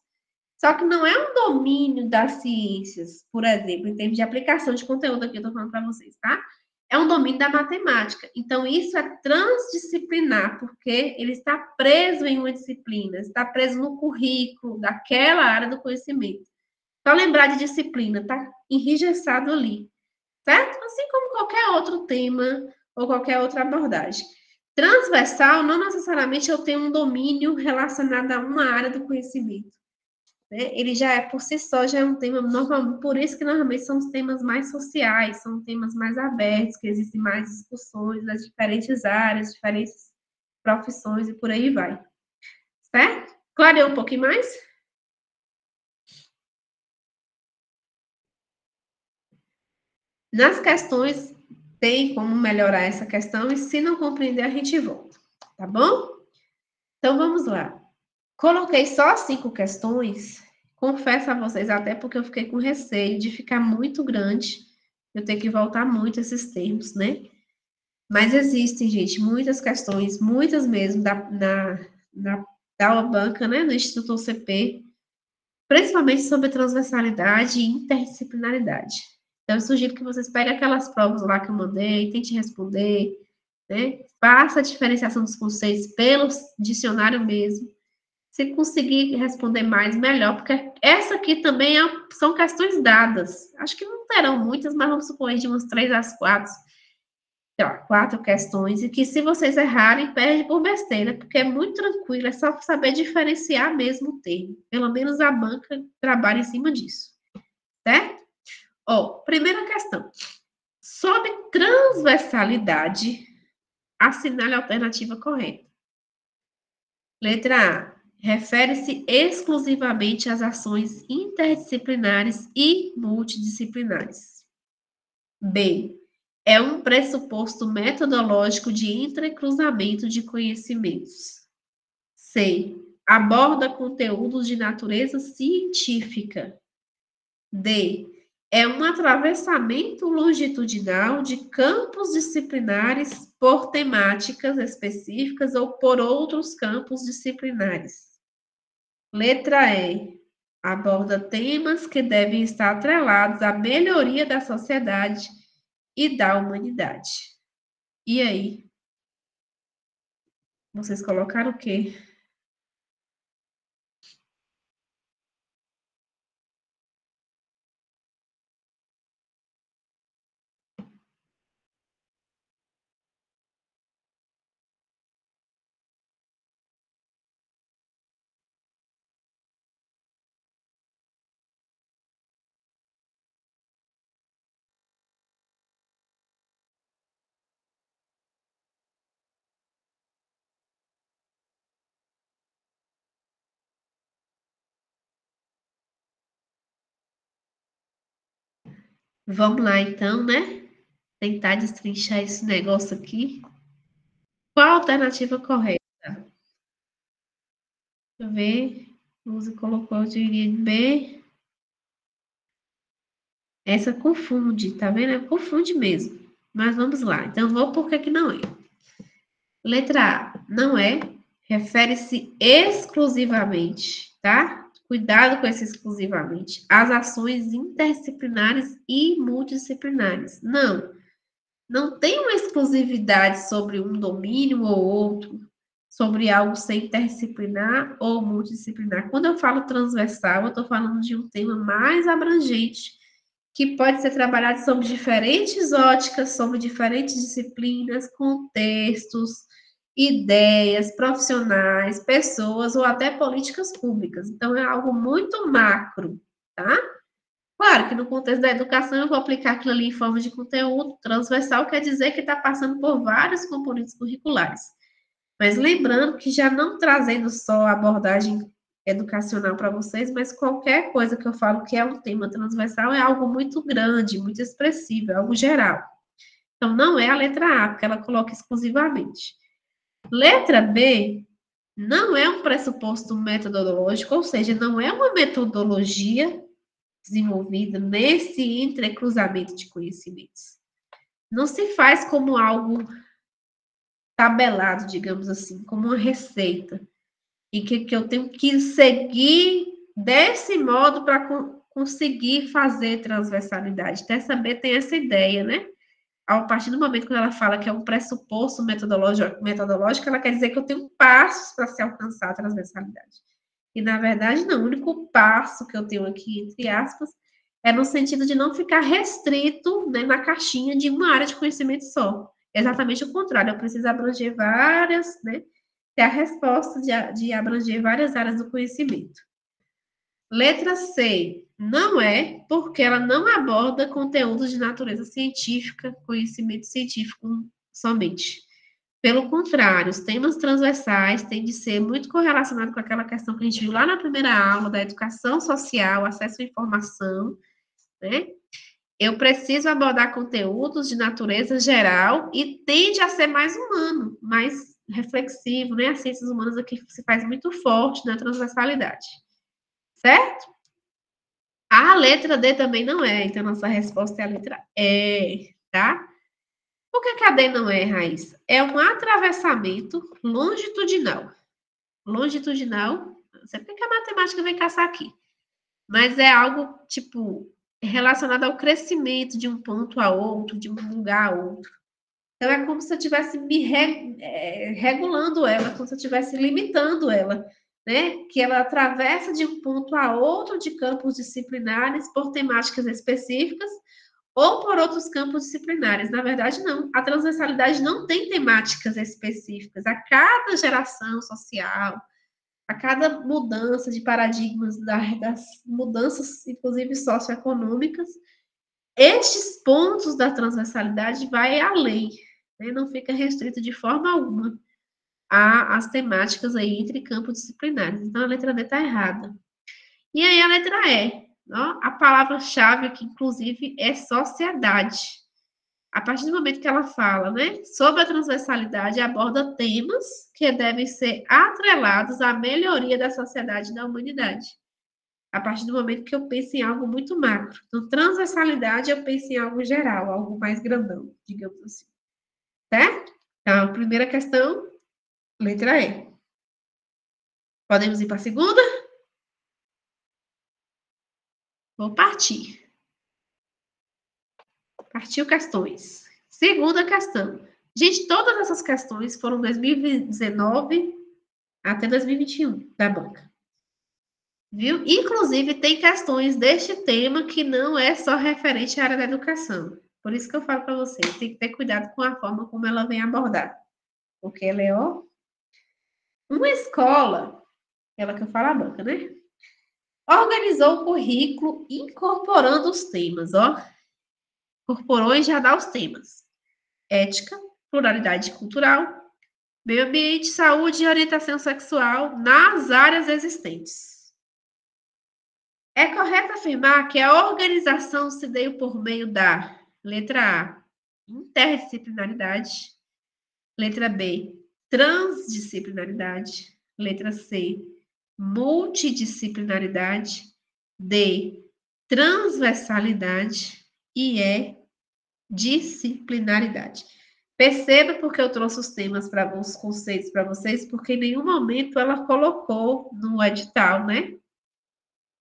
Só que não é um domínio das ciências, por exemplo, em termos de aplicação de conteúdo aqui, eu estou falando para vocês, tá? É um domínio da matemática. Então, isso é transdisciplinar, porque ele está preso em uma disciplina, está preso no currículo daquela área do conhecimento. Só lembrar de disciplina, está enrijecido ali, certo? Assim como qualquer outro tema ou qualquer outra abordagem. Transversal, não necessariamente eu tenho um domínio relacionado a uma área do conhecimento. Né? Ele já é, por si só, já é um tema normal, por isso que normalmente são os temas mais sociais, são temas mais abertos, que existem mais discussões das diferentes áreas, diferentes profissões e por aí vai. Certo? Clareou um pouquinho mais? Nas questões, tem como melhorar essa questão, e se não compreender, a gente volta. Tá bom? Então, vamos lá. Coloquei só 5 questões, confesso a vocês, até porque eu fiquei com receio de ficar muito grande, eu ter que voltar muito esses termos, né? Mas existem, gente, muitas questões, muitas mesmo, da aula banca, né, no Instituto OCP, principalmente sobre transversalidade e interdisciplinaridade. Então, eu sugiro que vocês peguem aquelas provas lá que eu mandei, tente responder, né? Faça a diferenciação dos conceitos pelo dicionário mesmo. Se conseguir responder mais, melhor, porque essa aqui também são questões dadas. Acho que não terão muitas, mas vamos supor de umas 3 às 4, sei lá, 4 questões, e que se vocês errarem, perde por besteira, porque é muito tranquilo, é só saber diferenciar mesmo o termo. Pelo menos a banca trabalha em cima disso, certo? Ó, primeira questão. Sobre transversalidade, assinale a alternativa correta. Letra A. Refere-se exclusivamente às ações interdisciplinares e multidisciplinares. B. É um pressuposto metodológico de entrecruzamento de conhecimentos. C. Aborda conteúdos de natureza científica. D. É um atravessamento longitudinal de campos disciplinares por temáticas específicas ou por outros campos disciplinares. Letra E. Aborda temas que devem estar atrelados à melhoria da sociedade e da humanidade. E aí? Vocês colocaram o quê? Vamos lá, então, né? Tentar destrinchar esse negócio aqui. Qual a alternativa correta? Deixa eu ver. Você colocou, eu diria B. Essa confunde, tá vendo? Confunde mesmo. Mas vamos lá. Então, vou por que não é. Letra A, não é. Refere-se exclusivamente, tá? Cuidado com esse exclusivamente. Às ações interdisciplinares e multidisciplinares. Não. Não tem uma exclusividade sobre um domínio ou outro, sobre algo ser interdisciplinar ou multidisciplinar. Quando eu falo transversal, eu estou falando de um tema mais abrangente, que pode ser trabalhado sobre diferentes óticas, sobre diferentes disciplinas, contextos, ideias, profissionais, pessoas ou até políticas públicas. Então, é algo muito macro, tá? Claro que no contexto da educação eu vou aplicar aquilo ali em forma de conteúdo transversal, quer dizer que está passando por vários componentes curriculares. Mas lembrando que já não trazendo só a abordagem educacional para vocês, mas qualquer coisa que eu falo que é um tema transversal é algo muito grande, muito expressivo, é algo geral. Então, não é a letra A, porque ela coloca exclusivamente. Letra B não é um pressuposto metodológico, ou seja, não é uma metodologia desenvolvida nesse entrecruzamento de conhecimentos. Não se faz como algo tabelado, digamos assim, como uma receita, e que eu tenho que seguir desse modo para conseguir fazer transversalidade. Até saber tem essa ideia, né? A partir do momento que ela fala que é um pressuposto metodológico, ela quer dizer que eu tenho passos para se alcançar a transversalidade. E, na verdade, não. O único passo que eu tenho aqui, entre aspas, é no sentido de não ficar restrito, né, na caixinha de uma área de conhecimento só. Exatamente o contrário. Eu preciso abranger várias, né? Ter a resposta de abranger várias áreas do conhecimento. Letra C, não é, porque ela não aborda conteúdos de natureza científica, conhecimento científico somente. Pelo contrário, os temas transversais têm de ser muito correlacionados com aquela questão que a gente viu lá na primeira aula, da educação social, acesso à informação, né? Eu preciso abordar conteúdos de natureza geral e tende a ser mais humano, mais reflexivo, né? As ciências humanas aqui se faz muito forte na transversalidade, certo? A letra D também não é, então nossa resposta é a letra E, tá? Por que a D não é, Raíssa? É um atravessamento longitudinal. Longitudinal, não sei porque a matemática vem caçar aqui, mas é algo, tipo, relacionado ao crescimento de um ponto a outro, de um lugar a outro. Então, é como se eu estivesse regulando ela, como se eu estivesse limitando ela, né? Que ela atravessa de um ponto a outro de campos disciplinares por temáticas específicas ou por outros campos disciplinares. Na verdade, não. A transversalidade não tem temáticas específicas. A cada geração social, a cada mudança de paradigmas, das mudanças, inclusive socioeconômicas, estes pontos da transversalidade vai além, né? Não fica restrito de forma alguma às temáticas aí entre campos disciplinares. Então, a letra D está errada. E aí, a letra E, ó, a palavra-chave aqui, inclusive, é sociedade. A partir do momento que ela fala, né, sobre a transversalidade, aborda temas que devem ser atrelados à melhoria da sociedade e da humanidade. A partir do momento que eu penso em algo muito macro. Então, transversalidade, eu penso em algo geral, algo mais grandão, digamos assim. Certo? Então, primeira questão, letra E. Podemos ir para a segunda? Vou partir. Partiu questões. Segunda questão. Gente, todas essas questões foram 2019 até 2021 da banca. Viu? Inclusive, tem questões deste tema que não é só referente à área da educação. Por isso que eu falo para vocês, tem que ter cuidado com a forma como ela vem abordar. Porque ela é, ó, uma escola, ela que eu falo a banca, né? Organizou o currículo incorporando os temas, ó. Incorporou e já dá os temas. Ética, pluralidade cultural, meio ambiente, saúde e orientação sexual nas áreas existentes. É correto afirmar que a organização se deu por meio da letra A, interdisciplinaridade, letra B, transdisciplinaridade, letra C, multidisciplinaridade, D, transversalidade e E, disciplinaridade. Perceba porque eu trouxe os temas para os conceitos para vocês, porque em nenhum momento ela colocou no edital, né?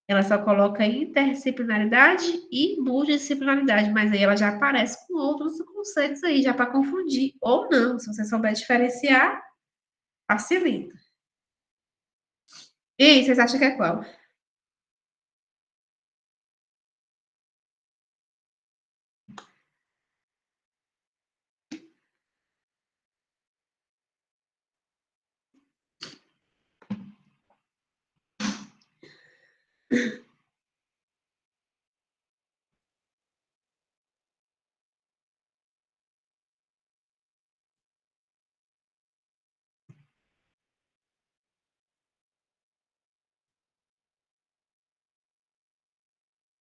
Ela só coloca interdisciplinaridade e multidisciplinaridade, mas aí ela já aparece com outros conceitos aí, já para confundir, ou não, se você souber diferenciar, facilita. E aí, vocês acham que é qual?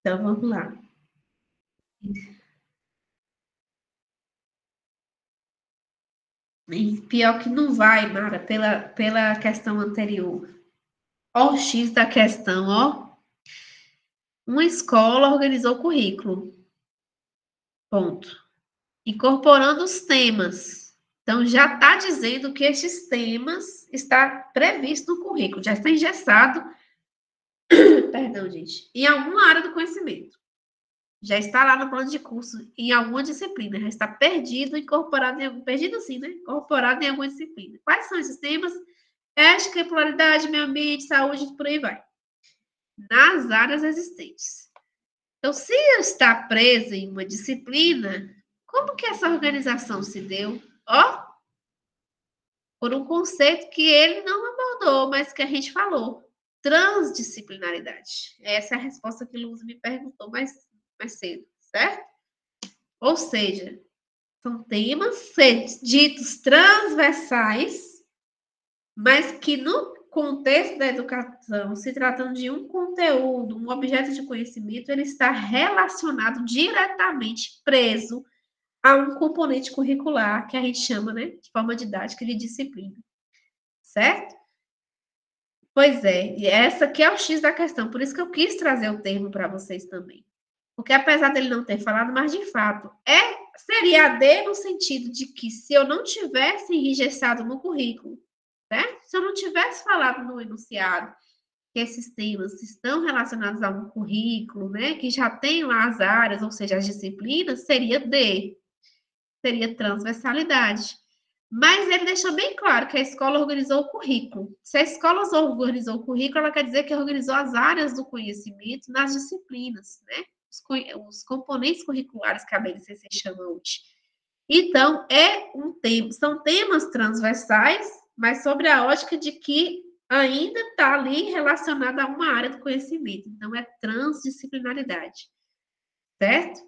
Então, vamos lá. E pior que não vai, Mara, pela questão anterior. Ó o X da questão, ó. Uma escola organizou o currículo. Ponto. Incorporando os temas. Então, já está dizendo que esses temas está previsto no currículo, já está engessado, perdão, gente, em alguma área do conhecimento. Já está lá no plano de curso, em alguma disciplina, já está perdido, incorporado em algum, perdido sim, né? Incorporado em alguma disciplina. Quais são esses temas? Ética, polaridade, meio ambiente, saúde, por aí vai. Nas áreas existentes. Então, se está preso em uma disciplina, como que essa organização se deu? Ó, por um conceito que ele não abordou, mas que a gente falou. Transdisciplinaridade. Essa é a resposta que o Luz me perguntou mais cedo, certo? Ou seja, são temas ditos transversais, mas que no contexto da educação, se tratando de um conteúdo, um objeto de conhecimento, ele está relacionado diretamente, preso a um componente curricular que a gente chama, né, de forma didática de disciplina. Certo? Pois é, e essa que é o X da questão, por isso que eu quis trazer o termo para vocês também. Porque apesar dele não ter falado, mas de fato, seria AD no sentido de que se eu não tivesse engessado no currículo, certo? Se eu não tivesse falado no enunciado que esses temas estão relacionados a um currículo, né, que já tem lá as áreas, ou seja, as disciplinas, seria D, seria transversalidade. Mas ele deixou bem claro que a escola organizou o currículo. Se a escola organizou o currículo, ela quer dizer que organizou as áreas do conhecimento nas disciplinas, né? Os componentes curriculares que a BNCC chama hoje. Então, são temas transversais, mas sobre a ótica de que ainda está ali relacionado a uma área do conhecimento. Então, é transdisciplinaridade, certo?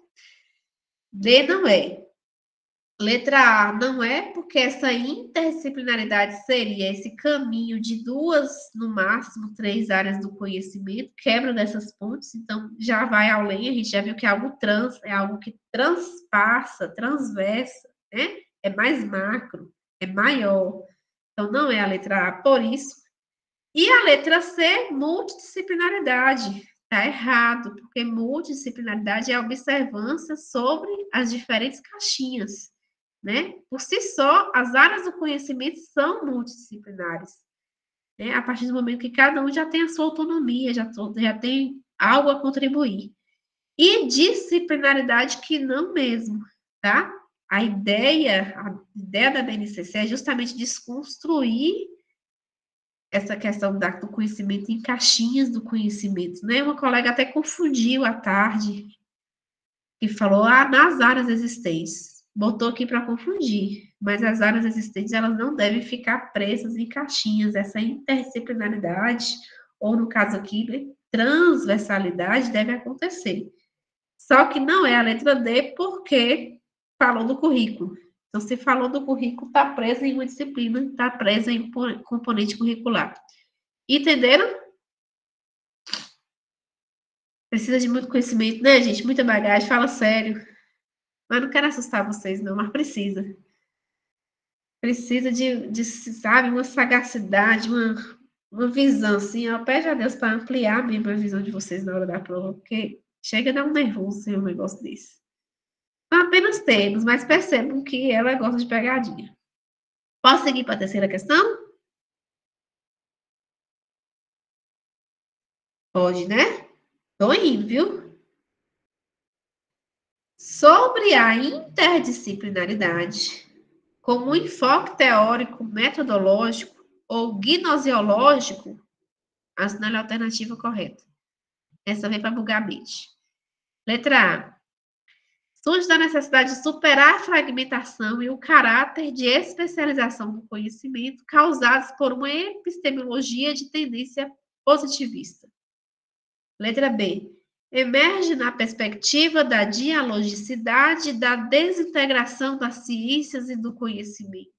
D não é. Letra A não é, porque essa interdisciplinaridade seria esse caminho de duas, no máximo, três áreas do conhecimento, quebra dessas pontes, então já vai além, a gente já viu que é algo é algo que transpassa, transversa, né? É mais macro, é maior. Então não é a letra A por isso. E a letra C, multidisciplinaridade. Está errado, porque multidisciplinaridade é a observância sobre as diferentes caixinhas, né? Por si só, as áreas do conhecimento são multidisciplinares, né? A partir do momento que cada um já tem a sua autonomia, já tem algo a contribuir. E disciplinaridade que não mesmo, tá? A ideia da BNCC é justamente desconstruir essa questão do conhecimento em caixinhas do conhecimento, né? Uma colega até confundiu à tarde, que falou, nas áreas existentes. Botou aqui para confundir, mas as áreas existentes, elas não devem ficar presas em caixinhas. Essa interdisciplinaridade, ou no caso aqui, né, transversalidade, deve acontecer. Só que não é a letra D, porque falou do currículo. Então, se falou do currículo, está presa em uma disciplina, está presa em um componente curricular. Entenderam? Precisa de muito conhecimento, né, gente? Muita bagagem, fala sério. Mas não quero assustar vocês, não, mas precisa. Precisa sabe, uma sagacidade, uma visão, assim, ó, pede a Deus para ampliar mesmo a visão de vocês na hora da prova, porque chega a dar um nervoso sem um negócio desse. São apenas termos, mas percebam que ela gosta de pegadinha. Posso seguir para a terceira questão? Pode, né? Tô indo, viu? Sobre a interdisciplinaridade, como um enfoque teórico, metodológico ou gnoseológico, assinale a alternativa correta. Essa vem para bugar a mente. Letra A. Surge da necessidade de superar a fragmentação e o caráter de especialização do conhecimento causados por uma epistemologia de tendência positivista. Letra B. Emerge na perspectiva da dialogicidade e da desintegração das ciências e do conhecimento.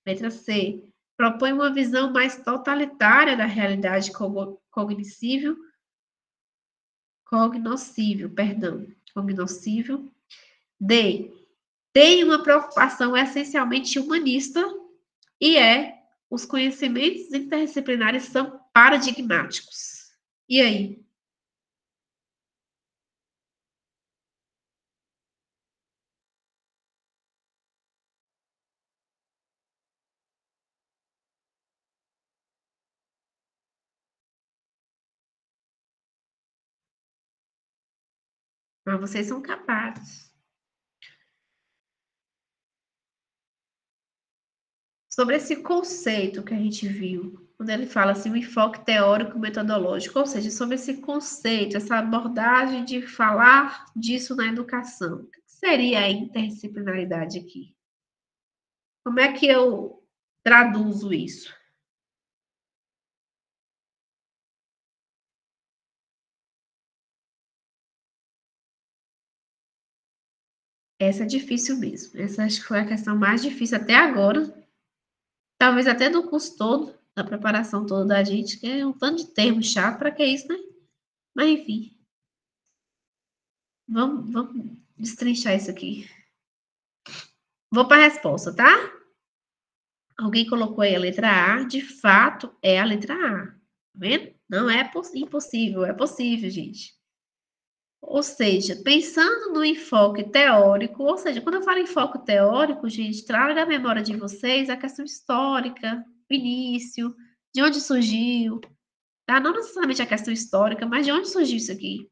Letra C. Propõe uma visão mais totalitária da realidade cognoscível. D. Tem uma preocupação essencialmente humanista e os conhecimentos interdisciplinares são paradigmáticos. E aí? Mas vocês são capazes. Sobre esse conceito que a gente viu, quando ele fala assim, o enfoque teórico metodológico, ou seja, sobre esse conceito, essa abordagem de falar disso na educação. O que seria a interdisciplinaridade aqui? Como é que eu traduzo isso? Essa é difícil mesmo. Essa acho que foi a questão mais difícil até agora. Talvez até do curso todo, da preparação toda da gente, que é um tanto de termo chato, para que isso, né? Mas enfim. Vamos destrinchar isso aqui. Vou para a resposta, tá? Alguém colocou aí a letra A, de fato é a letra A. Tá vendo? Não é impossível, é possível, gente. Ou seja, pensando no enfoque teórico, ou seja, quando eu falo enfoque teórico, gente, traga à memória de vocês a questão histórica, o início, de onde surgiu, tá? Não necessariamente a questão histórica, mas de onde surgiu isso aqui.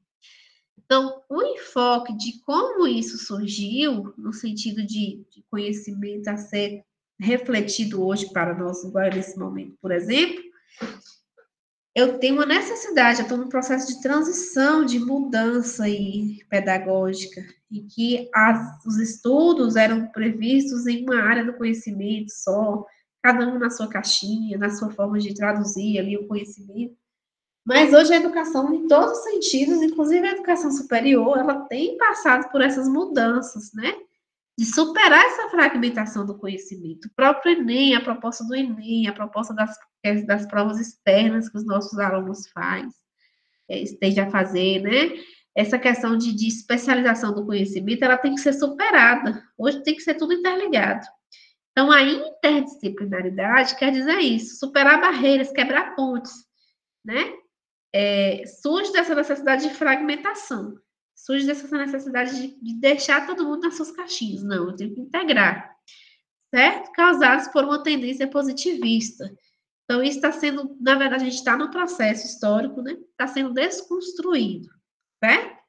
Então, o enfoque de como isso surgiu, no sentido de conhecimento a ser refletido hoje para nós, agora nesse momento, por exemplo, eu tenho uma necessidade, eu estou num processo de transição, de mudança pedagógica, em que os estudos eram previstos em uma área do conhecimento só, cada um na sua caixinha, na sua forma de traduzir ali o conhecimento. Mas hoje a educação, em todos os sentidos, inclusive a educação superior, ela tem passado por essas mudanças, né? De superar essa fragmentação do conhecimento. O próprio Enem, a proposta do Enem, a proposta das provas externas que os nossos alunos estejam a fazer, né? Essa questão de especialização do conhecimento, ela tem que ser superada. Hoje tem que ser tudo interligado. Então, a interdisciplinaridade quer dizer isso, superar barreiras, quebrar pontes, né? Surge dessa necessidade de fragmentação, surge dessa necessidade de deixar todo mundo nas suas caixinhas. Não, eu tenho que integrar, certo? Causados por uma tendência positivista. Então, isso está sendo, na verdade, a gente está no processo histórico, né? Está sendo desconstruído, certo?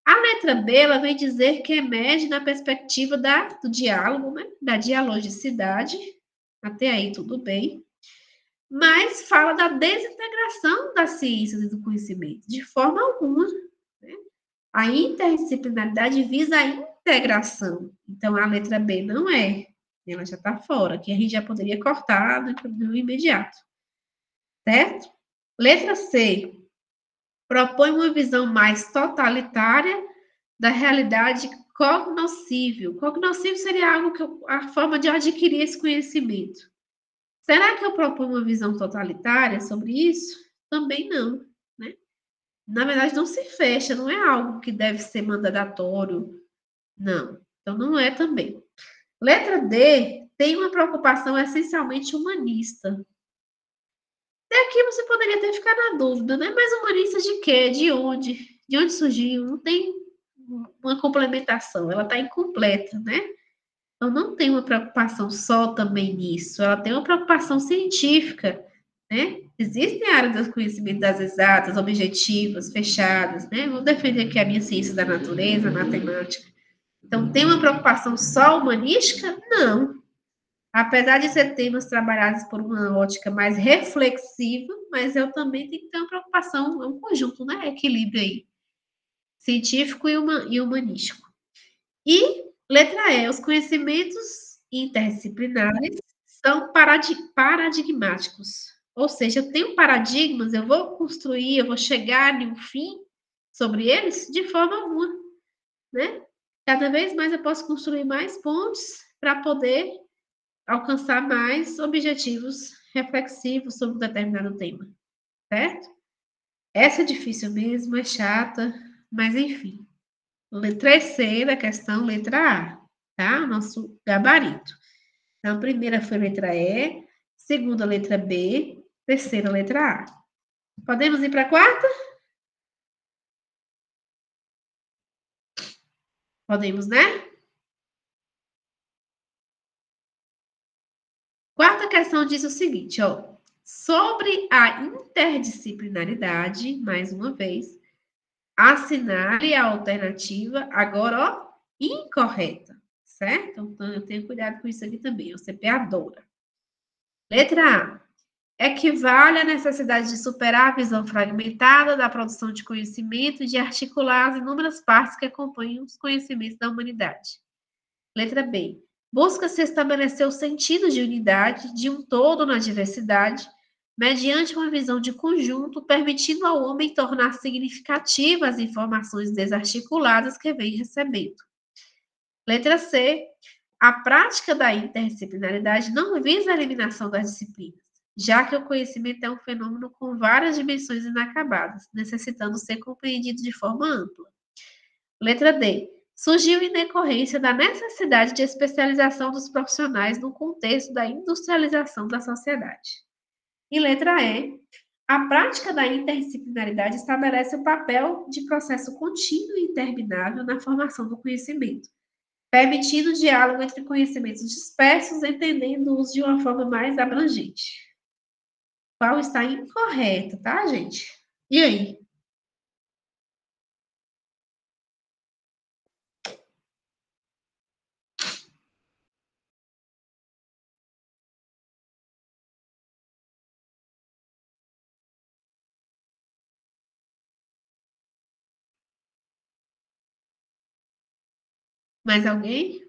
A letra B, ela vem dizer que emerge na perspectiva do diálogo, né? Da dialogicidade, até aí tudo bem, mas fala da desintegração das ciências e do conhecimento, de forma alguma. Né? A interdisciplinaridade visa a integração. Então, a letra B não é, ela já está fora, que a gente já poderia cortar no imediato. Certo? Letra C. Propõe uma visão mais totalitária da realidade cognoscível. Cognoscível seria a forma de adquirir esse conhecimento. Será que eu proponho uma visão totalitária sobre isso? Também não, né? na verdade, não se fecha, não é algo que deve ser mandatório, não. Então, não é também. Letra D tem uma preocupação essencialmente humanista. Até aqui você poderia até ficar na dúvida, né? Mas humanista de quê? De onde? De onde surgiu? Não tem uma complementação, ela está incompleta, né? Então, não tem uma preocupação só também nisso, ela tem uma preocupação científica, né? Existem áreas do conhecimento das exatas, objetivas, fechadas, né? Vou defender aqui a minha ciência da natureza, a matemática. Então, tem uma preocupação só humanística? Não. Apesar de ser temas trabalhados por uma ótica mais reflexiva, mas eu também tenho que ter uma preocupação, é um conjunto, né? Equilíbrio aí, científico e humanístico. E letra E, os conhecimentos interdisciplinares são paradigmáticos. Ou seja, eu tenho paradigmas, eu vou construir, eu vou chegar em um fim sobre eles de forma alguma, né? Cada vez mais eu posso construir mais pontes para poder alcançar mais objetivos reflexivos sobre um determinado tema, certo? Essa é difícil mesmo, é chata, mas enfim. Letra C da questão, letra A, tá? Nosso gabarito. Então, a primeira foi letra E, segunda letra B, terceira letra A. Podemos ir para a quarta? Podemos, né? Quarta questão diz o seguinte, ó. Sobre a interdisciplinaridade, mais uma vez, assinale a alternativa, agora, ó, incorreta, certo? Então, eu tenho cuidado com isso aqui também, você peadora. Letra A. Equivale à necessidade de superar a visão fragmentada da produção de conhecimento e de articular as inúmeras partes que acompanham os conhecimentos da humanidade. Letra B. Busca-se estabelecer o sentido de unidade, de um todo na diversidade, mediante uma visão de conjunto, permitindo ao homem tornar significativas as informações desarticuladas que vem recebendo. Letra C. A prática da interdisciplinaridade não visa a eliminação das disciplinas, já que o conhecimento é um fenômeno com várias dimensões inacabadas, necessitando ser compreendido de forma ampla. Letra D. Surgiu em decorrência da necessidade de especialização dos profissionais no contexto da industrialização da sociedade. E letra E. A prática da interdisciplinaridade estabelece o papel de processo contínuo e interminável na formação do conhecimento, permitindo o diálogo entre conhecimentos dispersos, entendendo-os de uma forma mais abrangente. Qual está incorreto, tá, gente? E aí? Mais alguém?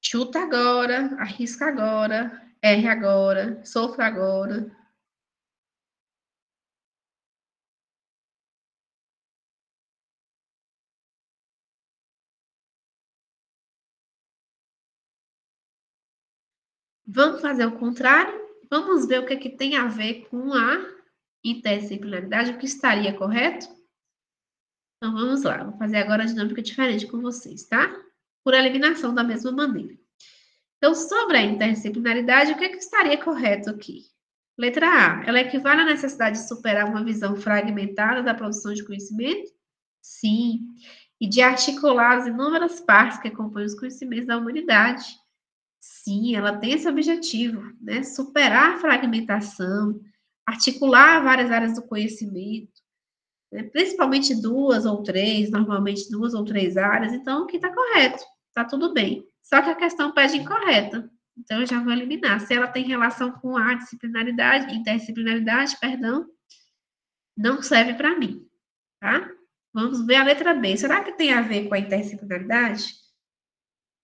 Chuta agora, arrisca agora, erre agora, sofra agora. Vamos fazer o contrário? Vamos ver o que, é que tem a ver com a interdisciplinaridade, o que estaria correto? Então, vamos lá. Vou fazer agora a dinâmica diferente com vocês, tá? Por eliminação da mesma maneira. Então, sobre a interdisciplinaridade, o que, é que estaria correto aqui? Letra A. Ela equivale à necessidade de superar uma visão fragmentada da produção de conhecimento? Sim. E de articular as inúmeras partes que compõem os conhecimentos da humanidade? Sim, ela tem esse objetivo, né? Superar a fragmentação, articular várias áreas do conhecimento, né? Principalmente duas ou três, normalmente duas ou três áreas, então aqui está correto, está tudo bem. Só que a questão pede incorreta, então eu já vou eliminar. Se ela tem relação com a disciplinaridade, interdisciplinaridade, perdão, não serve para mim, tá? Vamos ver a letra B. Será que tem a ver com a interdisciplinaridade?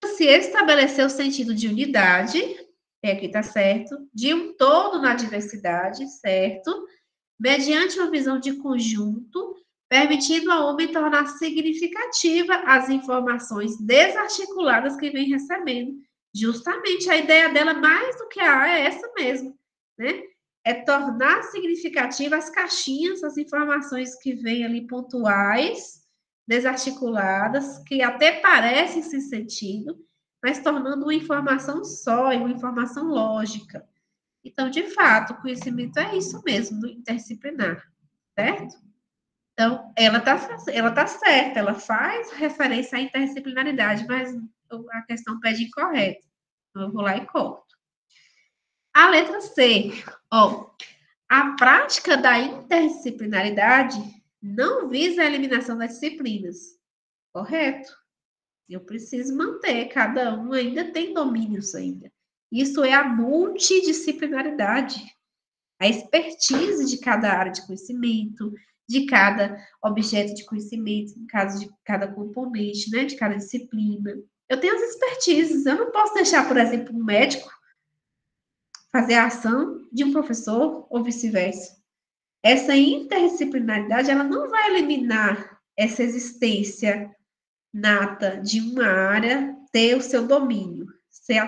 Se estabelecer o sentido de unidade, aqui está certo, de um todo na diversidade, certo? Mediante uma visão de conjunto, permitindo ao homem tornar significativa as informações desarticuladas que vem recebendo. Justamente a ideia dela, mais do que a é essa mesmo, né? é tornar significativas as caixinhas, as informações que vêm ali pontuais, desarticuladas, que até parecem sem sentido, mas tornando uma informação só e uma informação lógica. Então, de fato, o conhecimento é isso mesmo, do interdisciplinar, certo? Então, ela tá certa, ela faz referência à interdisciplinaridade, mas a questão pede incorreto. Então, eu vou lá e corto. A letra C, ó, a prática da interdisciplinaridade não visa a eliminação das disciplinas, correto? Eu preciso manter, cada um ainda tem domínios ainda. Isso é a multidisciplinaridade, a expertise de cada área de conhecimento, de cada objeto de conhecimento, no caso de cada componente, né, de cada disciplina. Eu tenho as expertises, eu não posso deixar, por exemplo, um médico fazer a ação de um professor ou vice-versa. Essa interdisciplinaridade, ela não vai eliminar essa existência nata de uma área ter o seu domínio, ter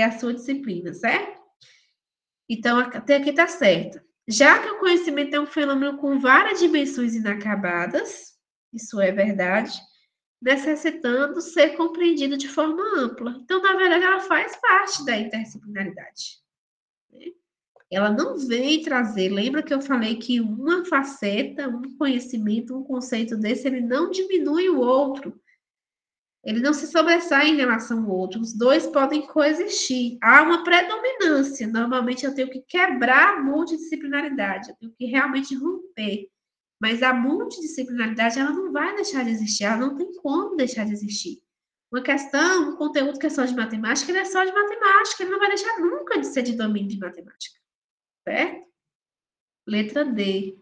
a sua disciplina, certo? Então, até aqui está certo. Já que o conhecimento é um fenômeno com várias dimensões inacabadas, isso é verdade, necessitando ser compreendido de forma ampla. Então, na verdade, ela faz parte da interdisciplinaridade. Né? Ela não vem trazer, lembra que eu falei que uma faceta, um conhecimento, um conceito desse, ele não diminui o outro. Ele não se sobressai em relação ao outro. Os dois podem coexistir. Há uma predominância. Normalmente eu tenho que quebrar a multidisciplinaridade, eu tenho que realmente romper. Mas a multidisciplinaridade, ela não vai deixar de existir, ela não tem como deixar de existir. Uma questão, um conteúdo que é só de matemática, ele é só de matemática, ele não vai deixar nunca de ser de domínio de matemática. Certo? Letra D.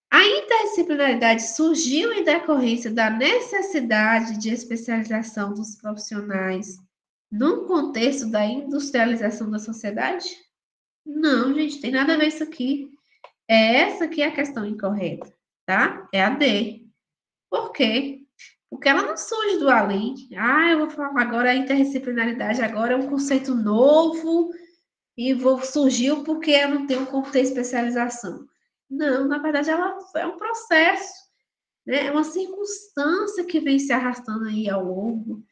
A interdisciplinaridade surgiu em decorrência da necessidade de especialização dos profissionais num contexto da industrialização da sociedade? Não, gente, tem nada a ver isso aqui. É essa aqui a questão incorreta, tá? É a D. Por quê? Porque ela não surge do além. Ah, eu vou falar agora a interdisciplinaridade, agora é um conceito novo e surgiu porque eu não tenho como ter especialização. Não, na verdade, ela é um processo, né? É uma circunstância que vem se arrastando aí ao longo,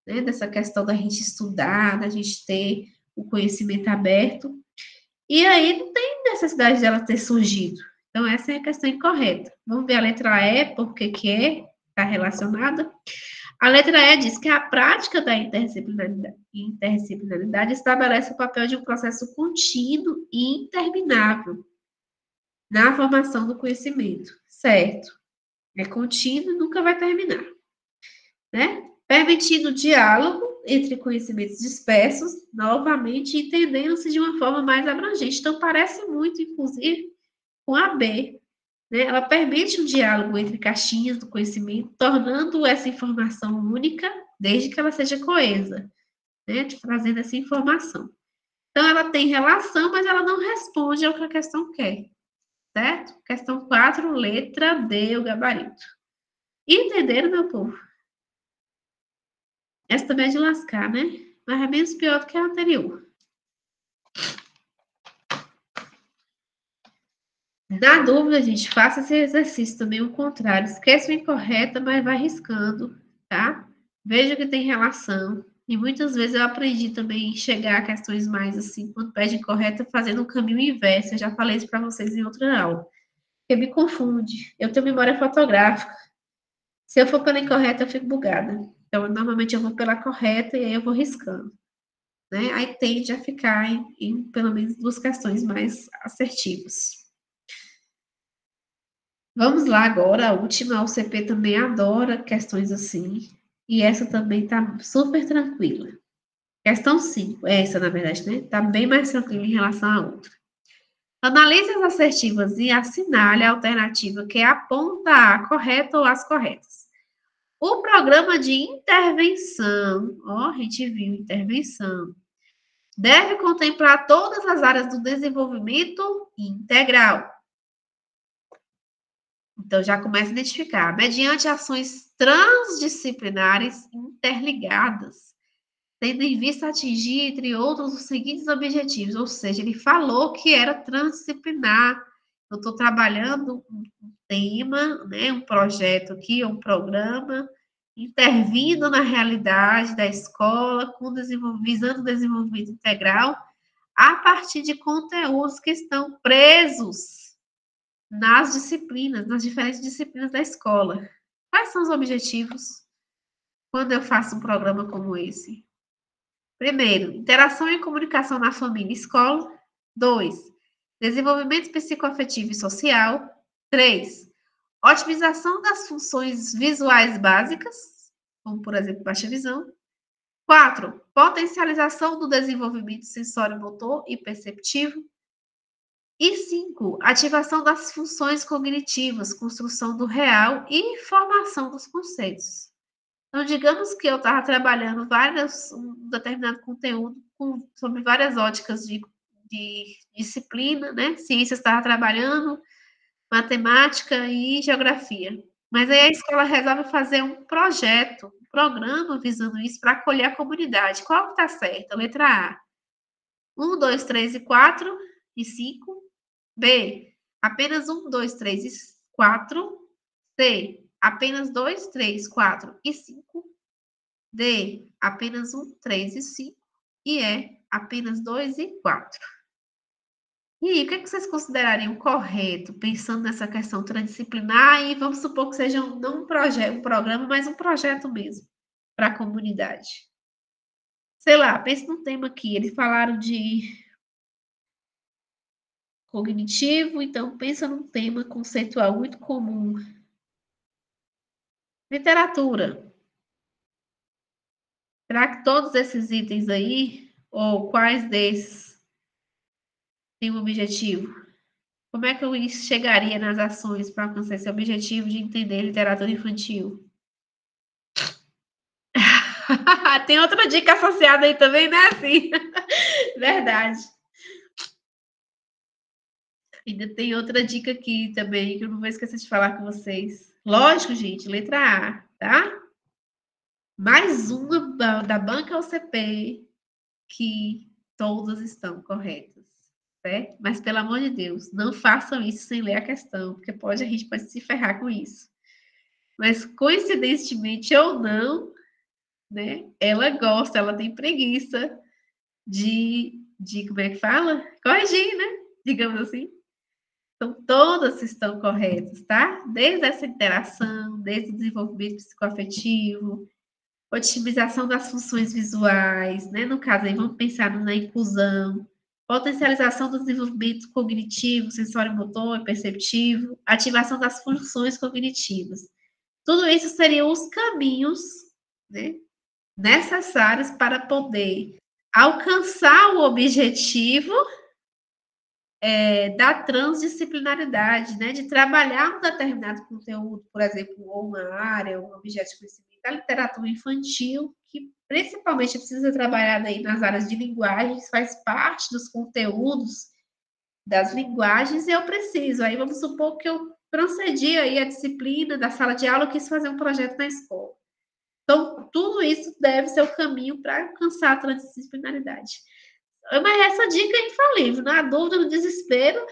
né? Dessa questão da gente estudar, da gente ter o conhecimento aberto. E aí não tem necessidade dela ter surgido. Então, essa é a questão incorreta. Vamos ver a letra E, por que está relacionada. A letra E diz que a prática da interdisciplinaridade estabelece o papel de um processo contínuo e interminável na formação do conhecimento, certo? É contínuo e nunca vai terminar, né? Permitindo o diálogo entre conhecimentos dispersos, novamente entendendo-se de uma forma mais abrangente. Então, parece muito, inclusive, com a B, né? Ela permite um diálogo entre caixinhas do conhecimento, tornando essa informação única, desde que ela seja coesa, né? Trazendo essa informação. Então, ela tem relação, mas ela não responde ao que a questão quer, certo? Questão 4, letra D, o gabarito. Entenderam, meu povo? Essa também é de lascar, né? Mas é menos pior do que a anterior. Na dúvida, gente, faça esse exercício também, o contrário. Esquece o incorreta, mas vai riscando, tá? Veja que tem relação. E muitas vezes eu aprendi também a chegar a questões mais assim, quando pede incorreta, fazendo o caminho inverso. Eu já falei isso para vocês em outra aula. Porque me confunde. Eu tenho memória fotográfica. Se eu for pela incorreta, eu fico bugada. Então, normalmente eu vou pela correta e aí eu vou riscando. Né? Aí tende a ficar em pelo menos duas questões mais assertivas. Vamos lá agora, a última, a UCP também adora questões assim, e essa também tá super tranquila. Questão 5, essa na verdade, né? Tá bem mais tranquila em relação à outra. Analise as assertivas e assinale a alternativa que aponta a correta ou as corretas. O programa de intervenção, ó, a gente viu intervenção, deve contemplar todas as áreas do desenvolvimento integral. Então, já começa a identificar, mediante ações transdisciplinares interligadas, tendo em vista atingir, entre outros, os seguintes objetivos. Ou seja, ele falou que era transdisciplinar. Eu estou trabalhando um tema, né, um projeto aqui, um programa, intervindo na realidade da escola, visando o desenvolvimento integral, a partir de conteúdos que estão presos nas disciplinas, nas diferentes disciplinas da escola. Quais são os objetivos quando eu faço um programa como esse? Primeiro, interação e comunicação na família e escola. 2, desenvolvimento psicoafetivo e social. 3, otimização das funções visuais básicas, como, por exemplo, baixa visão. 4, potencialização do desenvolvimento sensório-motor e perceptivo. E 5, ativação das funções cognitivas, construção do real e formação dos conceitos. Então, digamos que eu estava trabalhando um determinado conteúdo sobre várias óticas de disciplina, né? Ciências estava trabalhando, matemática e geografia. Mas aí a escola resolve fazer um projeto, um programa visando isso para acolher a comunidade. Qual que está certo? Letra A. 1, 2, 3 e 4 e 5. B. Apenas 1, 2, 3 e 4. C. Apenas 2, 3, 4 e 5. D. Apenas 1, 3 e 5. E E. Apenas 2 e 4. E aí, o que vocês considerariam correto, pensando nessa questão transdisciplinar, e vamos supor que seja não um projeto, um programa, mas um projeto mesmo, para a comunidade? Sei lá, pense num tema aqui, eles falaram de cognitivo, então pensa num tema conceitual muito comum. Literatura. Será que todos esses itens aí, ou quais desses, têm um objetivo? Como é que eu chegaria nas ações para alcançar esse objetivo de entender literatura infantil? Tem outra dica associada aí também, né? Assim, verdade. Ainda tem outra dica aqui também, que eu não vou esquecer de falar com vocês. Lógico, gente, letra A, tá? Mais uma da banca OCP, que todas estão corretas, certo? Mas, pelo amor de Deus, não façam isso sem ler a questão, porque a gente pode se ferrar com isso. Mas, coincidentemente ou não, né? Ela tem preguiça como é que fala? Corrigir, né? Digamos assim. Então, todas estão corretas, tá? Desde essa interação, desde o desenvolvimento psicoafetivo, otimização das funções visuais, né? No caso aí, vamos pensar na inclusão, potencialização do desenvolvimento cognitivo, sensório-motor e perceptivo, ativação das funções cognitivas. Tudo isso seriam os caminhos, né, necessários para poder alcançar o objetivo da transdisciplinaridade, né, de trabalhar um determinado conteúdo, por exemplo, ou uma área, um objeto de conhecimento da literatura infantil, que principalmente precisa ser trabalhada aí nas áreas de linguagens, faz parte dos conteúdos das linguagens, e eu preciso. Aí vamos supor que eu transcedi aí a disciplina da sala de aula, eu quis fazer um projeto na escola. Então, tudo isso deve ser o caminho para alcançar a transdisciplinaridade. Mas essa dica é infalível, na dúvida, no desespero.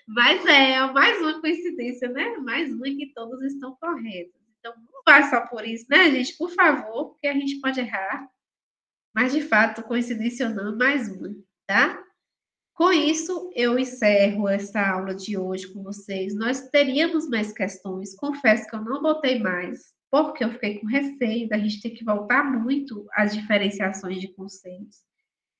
Mas é mais uma coincidência, né? Mais uma que todas estão corretas. Então, não vai só por isso, né, gente? Por favor, porque a gente pode errar. Mas, de fato, coincidência ou não, mais uma, tá? Com isso, eu encerro essa aula de hoje com vocês. Nós teríamos mais questões, confesso que eu não botei mais, porque eu fiquei com receio da gente ter que voltar muito às diferenciações de conceitos.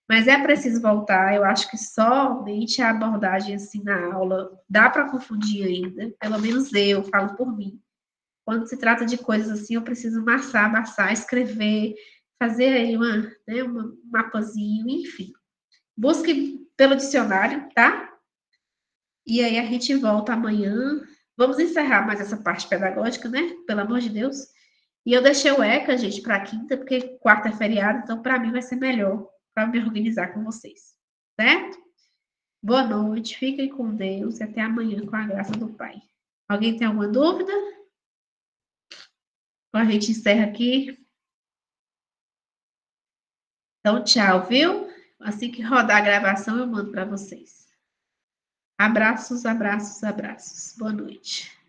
Mas é preciso voltar, eu acho que somente a abordagem assim na aula dá para confundir ainda, pelo menos eu falo por mim. Quando se trata de coisas assim, eu preciso amassar, escrever, fazer aí um mapazinho, enfim. Busque pelo dicionário, tá? E aí a gente volta amanhã. Vamos encerrar mais essa parte pedagógica, né? Pelo amor de Deus. E eu deixei o ECA, gente, para quinta, porque quarta é feriado, então para mim vai ser melhor para me organizar com vocês, certo? Boa noite, fiquem com Deus e até amanhã com a graça do Pai. Alguém tem alguma dúvida? Ou a gente encerra aqui? Então, tchau, viu? Assim que rodar a gravação, eu mando para vocês. Abraços, abraços, abraços. Boa noite.